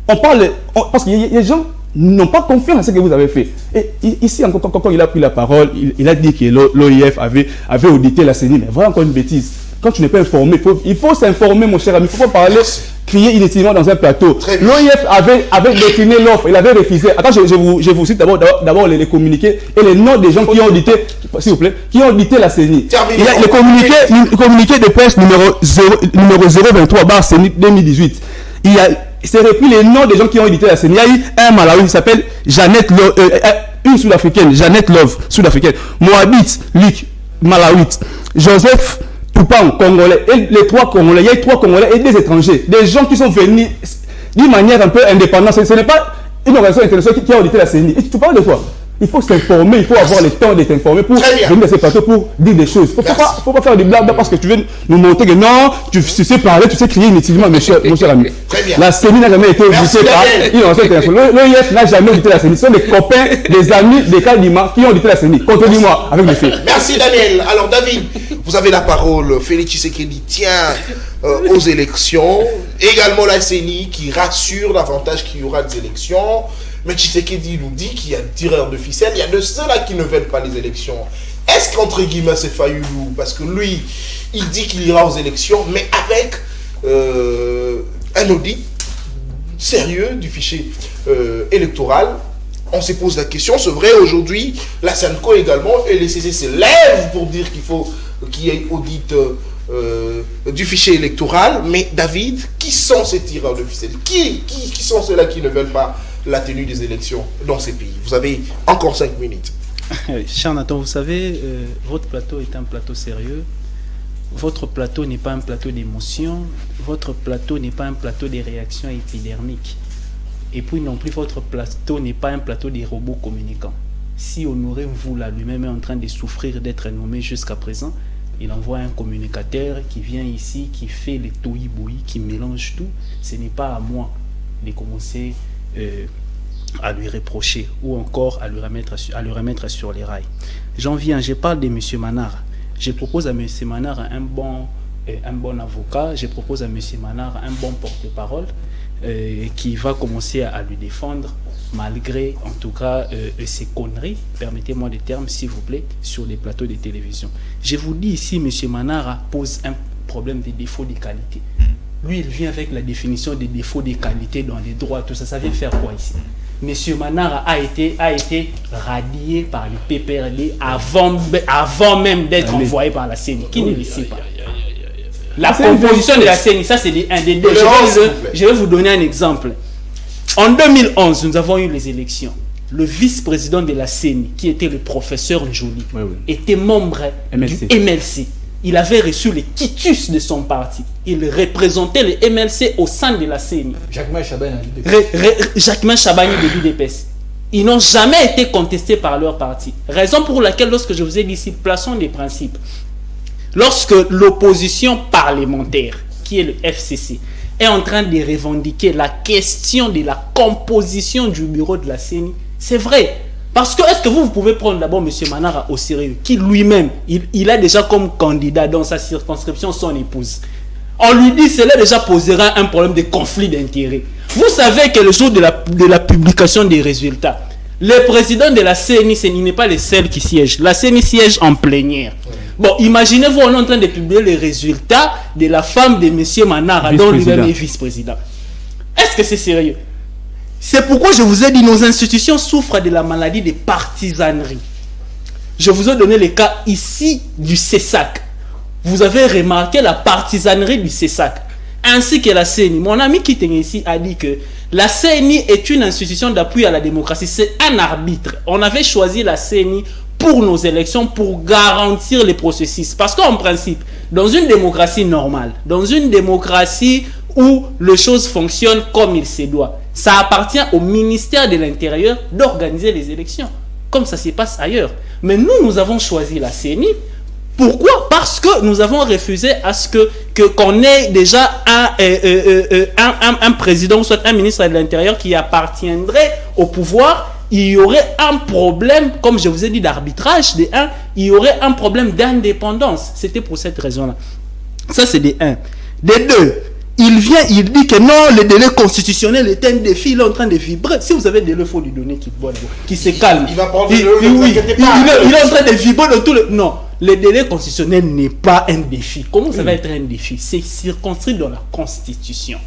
Parce qu'il y a des gens n'ont pas confiance à ce que vous avez fait. Et ici, encore, quand il a pris la parole, il a dit que l'OIF avait audité la CENI. Mais voilà encore une bêtise. Quand tu n'es pas informé, il faut s'informer, mon cher ami. Il ne faut pas parler, crier inutilement dans un plateau. L'OIF avait décliné l'offre, il avait refusé. Attends, je vous cite d'abord les communiqués et les noms des gens qui ont audité, s'il vous plaît, qui ont audité la CENI. Il y a le communiqué de presse numéro 023/CENI 2018. C'est repris les noms des gens qui ont édité la CENI. Il y a eu un Malawi qui s'appelle Jeannette Love, une sud-africaine, Jeannette Love, sud-africaine, Moabit, Luc, Malawite, Joseph Toupang, congolais, et les trois congolais. Il y a eu 3 congolais et des étrangers, des gens qui sont venus d'une manière un peu indépendante. Ce n'est pas une organisation internationale qui a audité la CENI. Et tu parles de quoi? Il faut s'informer, il faut avoir le temps d'être informé pour venir à ces plateaux pour dire des choses. Il ne faut pas faire du blabla parce que tu veux nous montrer que non, tu sais parler, tu sais crier inutilement, mon cher ami. La CENI n'a jamais été auditée par une organisation internationale. L'OIF n'a jamais audité la CENI. Ce sont des copains, des amis, des Kadima qui ont audité la CENI. Contredis-moi avec les faits. Merci Daniel. Alors David, vous avez la parole. Félix Tshisekedi tient aux élections. Également la CENI qui rassure davantage qu'il y aura des élections. Mais Tshisekedi nous dit qu'il y a des tireurs de ficelle, il y a de ceux-là qui ne veulent pas les élections. Est-ce qu'entre guillemets c'est Fayoulou? Parce que lui, il dit qu'il ira aux élections, mais avec un audit sérieux du fichier électoral. On se pose la question, c'est vrai aujourd'hui, la SENCO également et les CC se lèvent pour dire qu'il y ait audit du fichier électoral. Mais David, qui sont ces tireurs de ficelle? Qui sont ceux-là qui ne veulent pas la tenue des élections dans ces pays? Vous avez encore 5 minutes. Cher Nathan, vous savez, votre plateau est un plateau sérieux. Votre plateau n'est pas un plateau d'émotions. Votre plateau n'est pas un plateau des réactions épidermiques. Et puis non plus, votre plateau n'est pas un plateau des robots communicants. Si Honoré Mvula lui-même est en train de souffrir d'être nommé jusqu'à présent, il envoie un communicateur qui vient ici, qui fait les toï-boui, qui mélange tout. Ce n'est pas à moi de commencer à lui reprocher ou encore à lui remettre sur les rails. Je parle de M. Manara. Je propose à M. Manara un bon avocat. Je propose à M. Manara un bon porte-parole qui va commencer à lui défendre malgré en tout cas ces conneries, permettez-moi le terme s'il vous plaît, sur les plateaux de télévision. Je vous dis ici, M. Manara pose un problème de défaut de qualité. Lui, il vient avec la définition des défauts de qualité dans les droits, tout ça. Ça vient faire quoi ici? M. Manara a été radié par le PPRD avant même d'être envoyé par la CENI. Qui ne le sait pas? La composition de la CENI, ça c'est un des deux. Je vais vous donner un exemple. En 2011, nous avons eu les élections. Le vice-président de la CENI, qui était le professeur Njoli, était membre du MLC. Il avait reçu le quitus de son parti. Il représentait le MLC au sein de la CENI. Jacquemain Chabani de l'UDPS. Ils n'ont jamais été contestés par leur parti. Raison pour laquelle, lorsque je vous ai dit ici, plaçons des principes. Lorsque l'opposition parlementaire, qui est le FCC, est en train de revendiquer la question de la composition du bureau de la CENI, c'est vrai. Parce que, est-ce que vous pouvez prendre d'abord M. Manara au sérieux, qui lui-même, il a déjà comme candidat dans sa circonscription son épouse. On lui dit, cela déjà posera un problème de conflit d'intérêts. Vous savez que le jour de la publication des résultats, le président de la CENI, ce n'est pas le seul qui siège. La CENI siège en plénière. Bon, imaginez-vous, on est en train de publier les résultats de la femme de M. Manara, dont lui-même est vice-président. Est-ce que c'est sérieux? C'est pourquoi je vous ai dit, nos institutions souffrent de la maladie de partisanerie. Je vous ai donné le cas ici du CESAC. Vous avez remarqué la partisanerie du CESAC, ainsi que la CENI. Mon ami qui était ici a dit que la CENI est une institution d'appui à la démocratie. C'est un arbitre. On avait choisi la CENI pour nos élections, pour garantir les processus. Parce qu'en principe, dans une démocratie normale, dans une démocratie où les choses fonctionnent comme il se doit, ça appartient au ministère de l'Intérieur d'organiser les élections, comme ça se passe ailleurs. Mais nous avons choisi la CENI. Pourquoi? Parce que nous avons refusé à ce qu'on ait déjà un président ou soit un ministre de l'Intérieur qui appartiendrait au pouvoir. Il y aurait un problème, comme je vous ai dit, d'arbitrage, il y aurait un problème d'indépendance. C'était pour cette raison-là. Ça, c'est des 1. Des 2, il dit que non, le délai constitutionnel est un défi, il est en train de vibrer. Si vous avez des délais, il faut lui donner qu'il se calme. Il va prendre il est en train de vibrer dans tout le... Non, le délai constitutionnel n'est pas un défi. Comment ça va être un défi? C'est circonscrit dans la Constitution.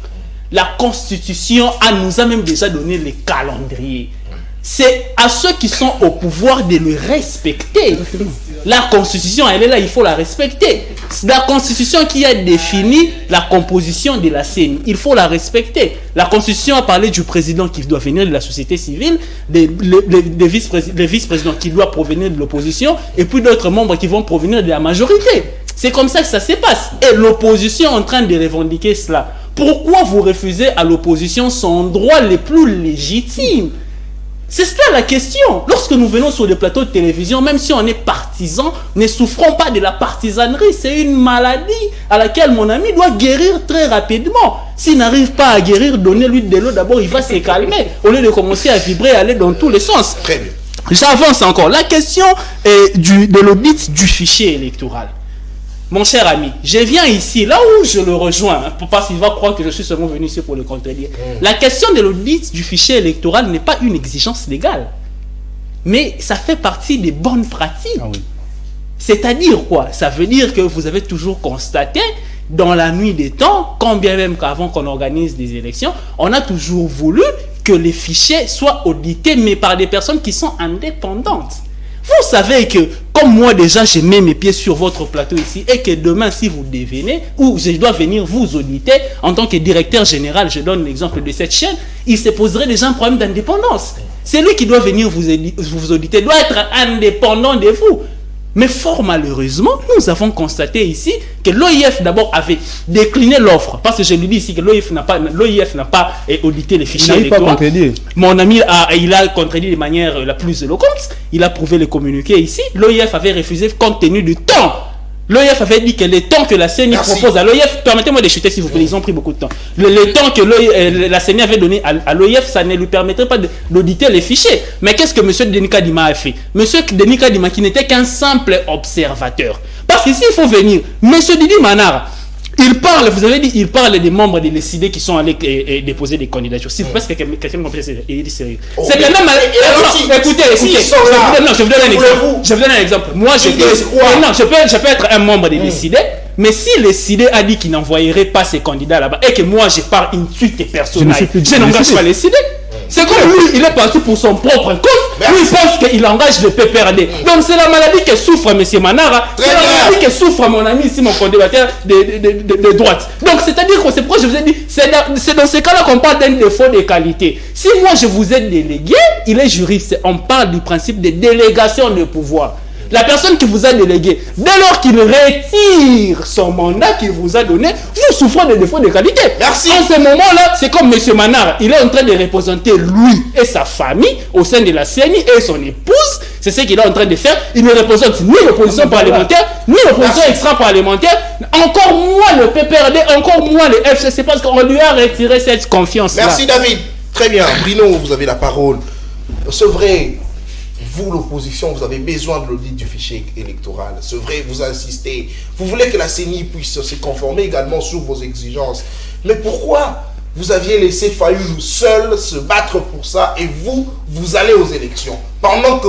La Constitution nous a même déjà donné les calendriers. C'est à ceux qui sont au pouvoir de le respecter. La Constitution, elle est là, il faut la respecter. C'est la Constitution qui a défini la composition de la CENI. Il faut la respecter. La Constitution a parlé du président qui doit venir de la société civile, des vice-présidents qui doivent provenir de l'opposition, et puis d'autres membres qui vont provenir de la majorité. C'est comme ça que ça se passe. Et l'opposition est en train de revendiquer cela. Pourquoi vous refusez à l'opposition son droit le plus légitime? C'est cela la question. Lorsque nous venons sur des plateaux de télévision, même si on est partisan, ne souffrons pas de la partisanerie. C'est une maladie à laquelle mon ami doit guérir très rapidement. S'il n'arrive pas à guérir, donnez-lui de l'eau d'abord, il va se calmer. Au lieu de commencer à vibrer, aller dans tous les sens. Très bien. J'avance encore. La question est de l'audit du fichier électoral. Mon cher ami, je viens ici, là où je le rejoins, parce qu'il va croire que je suis seulement venu ici pour le contredire. La question de l'audit du fichier électoral n'est pas une exigence légale, mais ça fait partie des bonnes pratiques. Ah oui. C'est-à-dire quoi? Ça veut dire que vous avez toujours constaté, dans la nuit des temps, quand bien même qu'avant qu'on organise des élections, on a toujours voulu que les fichiers soient audités, mais par des personnes qui sont indépendantes. Vous savez que, comme moi déjà, je mets mes pieds sur votre plateau ici, et que demain, si vous devenez, ou je dois venir vous auditer, en tant que directeur général, je donne l'exemple de cette chaîne, il se poserait déjà un problème d'indépendance. C'est lui qui doit venir vous auditer, doit être indépendant de vous. Mais fort malheureusement, nous avons constaté ici que l'OIF d'abord avait décliné l'offre. Parce que je lui dis ici que l'OIF n'a pas audité les fichiers électoraux. Mon ami, il a contredit de manière la plus éloquente. Il a prouvé le communiqué ici. L'OIF avait refusé compte tenu du temps. L'OIF avait dit que le temps que la CENI propose à l'OIF, permettez-moi de chuter s'il vous plaît, ils ont pris beaucoup de temps. Le temps que la CENI avait donné à l'OIF, ça ne lui permettrait pas d'auditer les fichiers. Mais qu'est-ce que M. Denis Kadima a fait? M. Denis Kadima, qui n'était qu'un simple observateur. Parce qu'ici, il faut venir. M. Didi Manara, il parle, vous avez dit, il parle des membres des décidés qui sont allés déposer des candidatures. Si vous pensez que quelqu'un comprend, il dit sérieux. C'est quand même. Écoutez. Non, je vous donne un exemple. Je vous donne un exemple. Moi, je peux être un membre des décidés, mais si le décidé a dit qu'il n'envoyerait pas ses candidats là-bas et que moi, je pars une suite personnelle, je n'engage pas les décidés. C'est comme lui, il est parti pour son propre compte. Lui, il pense qu'il engage le PPRD. Donc c'est la maladie que souffre M. Manara. C'est la maladie que souffre mon ami ici, mon condamnateur de droite. Donc c'est-à-dire que c'est pourquoi je vous ai dit, c'est dans ces cas-là qu'on parle d'un défaut de qualité. Si moi je vous ai délégué, il est juriste, on parle du principe de délégation de pouvoir. La personne qui vous a délégué, dès lors qu'il retire son mandat qu'il vous a donné, vous souffrez de défauts de qualité. Merci. En ce moment-là, c'est comme M. Manara. Il est en train de représenter lui et sa famille au sein de la CENI et son épouse. C'est ce qu'il est en train de faire. Il ne représente ni l'opposition parlementaire, ni l'opposition extra-parlementaire, encore moins le PPRD, encore moins le FCC, parce qu'on lui a retiré cette confiance-là. Merci David. Très bien. Bruno, vous avez la parole. C'est vrai. Vous, l'opposition, vous avez besoin de l'audit du fichier électoral. C'est vrai, vous insistez. Vous voulez que la CENI puisse se conformer également sur vos exigences. Mais pourquoi vous aviez laissé Fayoulou seul se battre pour ça et vous allez aux élections? Pendant que,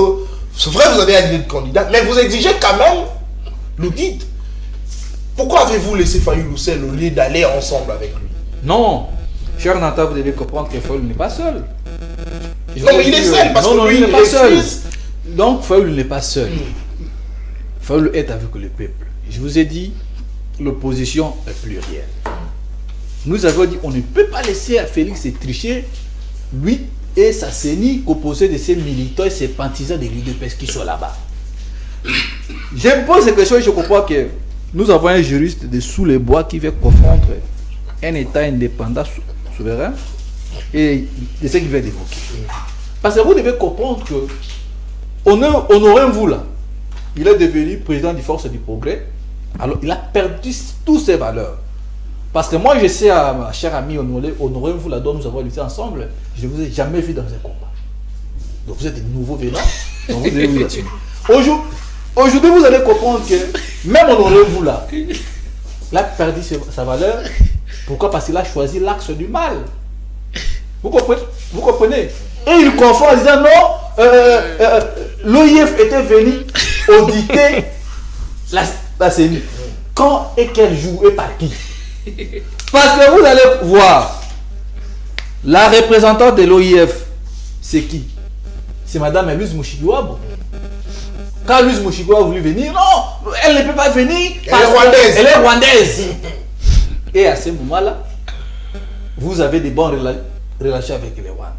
c'est vrai, vous avez un de candidat, mais vous exigez quand même l'audit. Pourquoi avez-vous laissé Fayoulou seul au lieu d'aller ensemble avec lui? Non, cher Nata, vous devez comprendre que Fayoulou n'est pas seul. Non, mais il est seul parce que lui, il n'est pas seul. Donc, Fayoulou n'est pas seul. Fayoulou est avec le peuple. Je vous ai dit, l'opposition est plurielle. Nous avons dit, on ne peut pas laisser à Félix tricher, lui et sa CENI, composé de ses militants et ses partisans de l'UDPS qui sont là-bas. Je me pose cette question et je comprends que nous avons un juriste de sous les bois qui veut confondre un État indépendant souverain et de ce qu'il vient d'évoquer. Parce que vous devez comprendre que Honoré Mvula, il est devenu président du Force du Progrès, alors il a perdu toutes ses valeurs. Parce que moi je sais à ma chère amie Honoré Mvula, dont nous avons lutté ensemble, je ne vous ai jamais vu dans un combat. Donc vous êtes des nouveaux venants, donc vous devez vous assumer. Aujourd'hui vous allez comprendre que même Honoré Mvula, il a perdu sa valeur. Pourquoi? Parce qu'il a choisi l'axe du mal. Vous comprenez? Et il confond en disant non, l'OIF était venu auditer la CENI. Quand et quel jour et par qui? Parce que vous allez voir, la représentante de l'OIF, c'est qui? C'est Madame Louise Mouchigouabou. Quand Louise Mouchigouabou a voulu venir, non, elle ne peut pas venir parce qu'elle est rwandaise. Et à ce moment-là, vous avez des bonnes relations avec les Rwandais.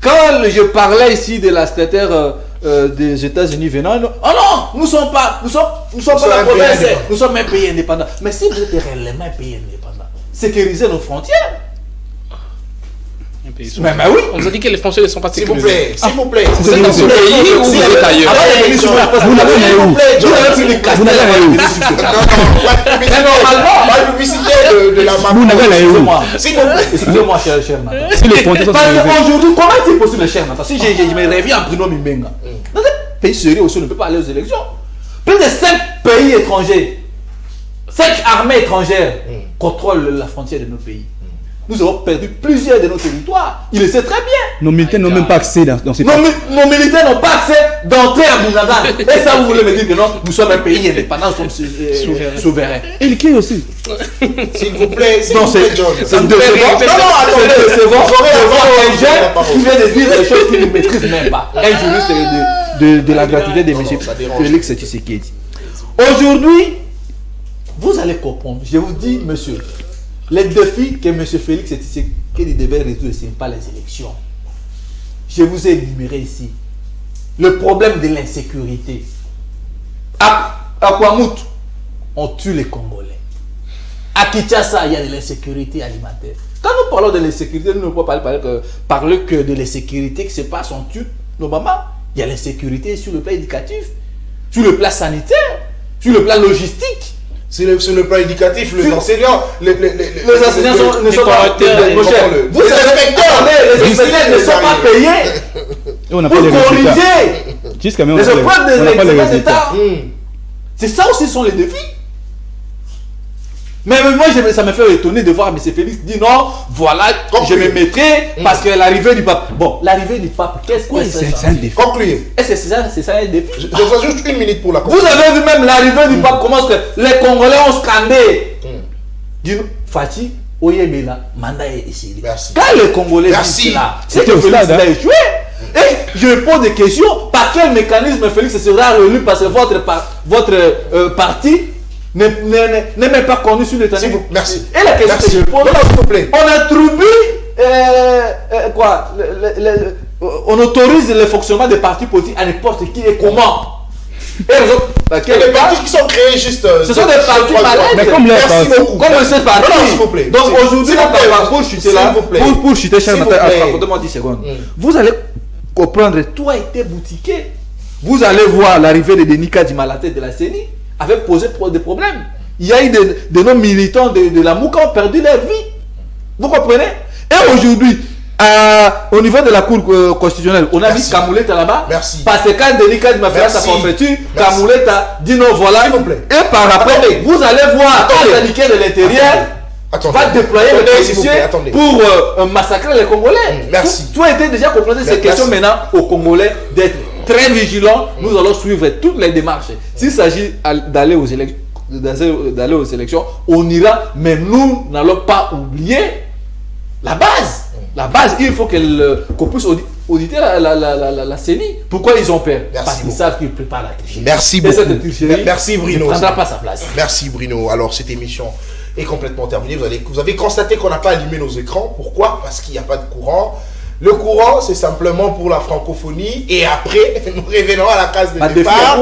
Quand je parlais ici de la secrétaire des États-Unis venant, oh non, nous sommes pas la province, nous sommes un pays indépendant. Mais si vous êtes réellement un pays indépendant, sécurisez nos frontières. Mais oui, on nous a dit que les Français ne sont pas sécurisés. S'il vous plaît. Vous êtes dans ce pays ou vous êtes ailleurs? Vous n'avez rien où? Vous n'avez rien où? La publicité de la marque. Vous n'avez rien où? Excusez-moi, cher Nathan. Si les frontières sont Parce sécurisées. qu'aujourd'hui, comment est-il possible, cher Nathan? Si je me reviens à Bruno Mimbenga, dans un pays sérieux aussi, on ne peut pas aller aux élections. Plus de 5 pays étrangers, 5 armées étrangères contrôlent la frontière de nos pays. Nous avons perdu plusieurs de nos territoires. Il le sait très bien. Nos militaires n'ont même pas accès dans ces pays. Nos militaires n'ont pas accès d'entrer à Bounagan. Et ça, vous voulez me dire que non, nous sommes un pays indépendant, nous sommes souverains. Et le qui aussi? S'il vous plaît, Non, c'est John. décevant. C'est décevant de voir un jeune qui vient de dire des choses qu'il ne maîtrise même pas. Un juriste de la gratuité de M. Félix Tshisekedi. Aujourd'hui, vous allez comprendre. Je vous dis, monsieur, les défis que M. Félix Tshisekedi devait résoudre, ce n'est pas les élections. Je vous ai énuméré ici le problème de l'insécurité. À Kwamut, on tue les Congolais. À Kinshasa, il y a de l'insécurité alimentaire. Quand nous parlons de l'insécurité, nous ne pouvons pas parler que de l'insécurité qui se passe en tue nos mamans. Il y a l'insécurité sur le plan éducatif, sur le plan sanitaire, sur le plan logistique. Sur le plan éducatif, les enseignants, les enseignants ne sont pas payés. Vous les inspecteurs ne sont pas payés. Et on n'a pas les résultats. Jusqu'à maintenant, Les épreuves on n'a pas les des résultats. États. C'est ça aussi sont les défis. Mais moi, ça me fait étonner de voir M. Félix dire non, voilà, je me mettrai parce que l'arrivée du pape. Bon, l'arrivée du pape, qu'est-ce que C'est un défi. Concluez. Est-ce que c'est ça un défi? Je vous ai juste 1 minute pour la Vous avez vu même l'arrivée du pape, comment est-ce que les Congolais ont scandé. Dis-nous, Fati, Oyemela, mandat est ici. Merci. Quand les Congolais disent cela, c'est que Félix a échoué. Et je me pose des questions, par quel mécanisme Félix sera réélu parce que votre parti n'est même pas connu sur le terrain. Merci. Et la question que je pose, s'il vous plaît. on attribue on autorise le fonctionnement des partis politiques à n'importe qui et comment. Et les partis qui sont créés juste. Ce sont des partis malades. Mais comme les Merci beaucoup. Comme ce parti. Non, s'il vous plaît. Donc aujourd'hui, pour chuter là, pour chuter, cher Nathan, accordez-moi 10 secondes. Vous allez comprendre, tout a été boutiqué. Vous allez voir l'arrivée de Denis Kadima à la tête de la CENI avec posé des problèmes. Il y a eu de nos militants de la MOUC qui ont perdu leur vie. Vous comprenez? Et aujourd'hui, au niveau de la Cour constitutionnelle, on a mis Kamouleta là-bas. Merci. Parce que quand Denis Kadima fait sa forfaiture, Kamouleta dit non, voilà. S'il vous plaît. Et par après, vous allez voir un syndicat de l'intérieur va déployer le policiers pour massacrer les Congolais. Merci. Tout a été déjà compris. Ces questions maintenant aux Congolais d'être très vigilants. Nous allons suivre toutes les démarches. S'il s'agit d'aller aux élections, on ira, mais nous n'allons pas oublier la base. La base, il faut qu'on puisse auditer la CENI. Pourquoi ils ont peur? Parce qu'ils savent qu'ils préparent la tricherie. Merci beaucoup. Merci Bruno. Ne prendra pas sa place. Merci Bruno. Alors cette émission est complètement terminée. Vous avez constaté qu'on n'a pas allumé nos écrans. Pourquoi? Parce qu'il n'y a pas de courant. Le courant, c'est simplement pour la francophonie. Et après, nous revenons à la case de départ.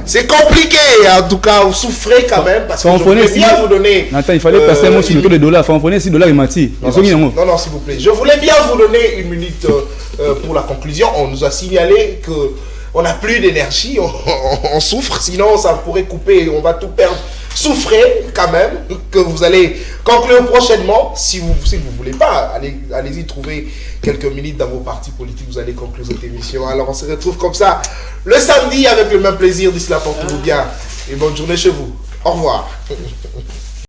C'est compliqué. En tout cas, vous souffrez quand même. Parce que je voulais bien vous donner... Attends, il fallait passer un mot sur le taux de dollars. Francophonie, 6 dollars et mati. Non, s'il vous plaît. Je voulais bien vous donner une minute pour la conclusion. On nous a signalé que on n'a plus d'énergie. On souffre. Sinon, ça pourrait couper. On va tout perdre. Souffrez quand même, que vous allez conclure prochainement. Si vous ne voulez pas, allez-y trouver quelques minutes dans vos partis politiques, vous allez conclure cette émission. Alors on se retrouve comme ça le samedi avec le même plaisir. D'ici là, portez-vous bien et bonne journée chez vous. Au revoir.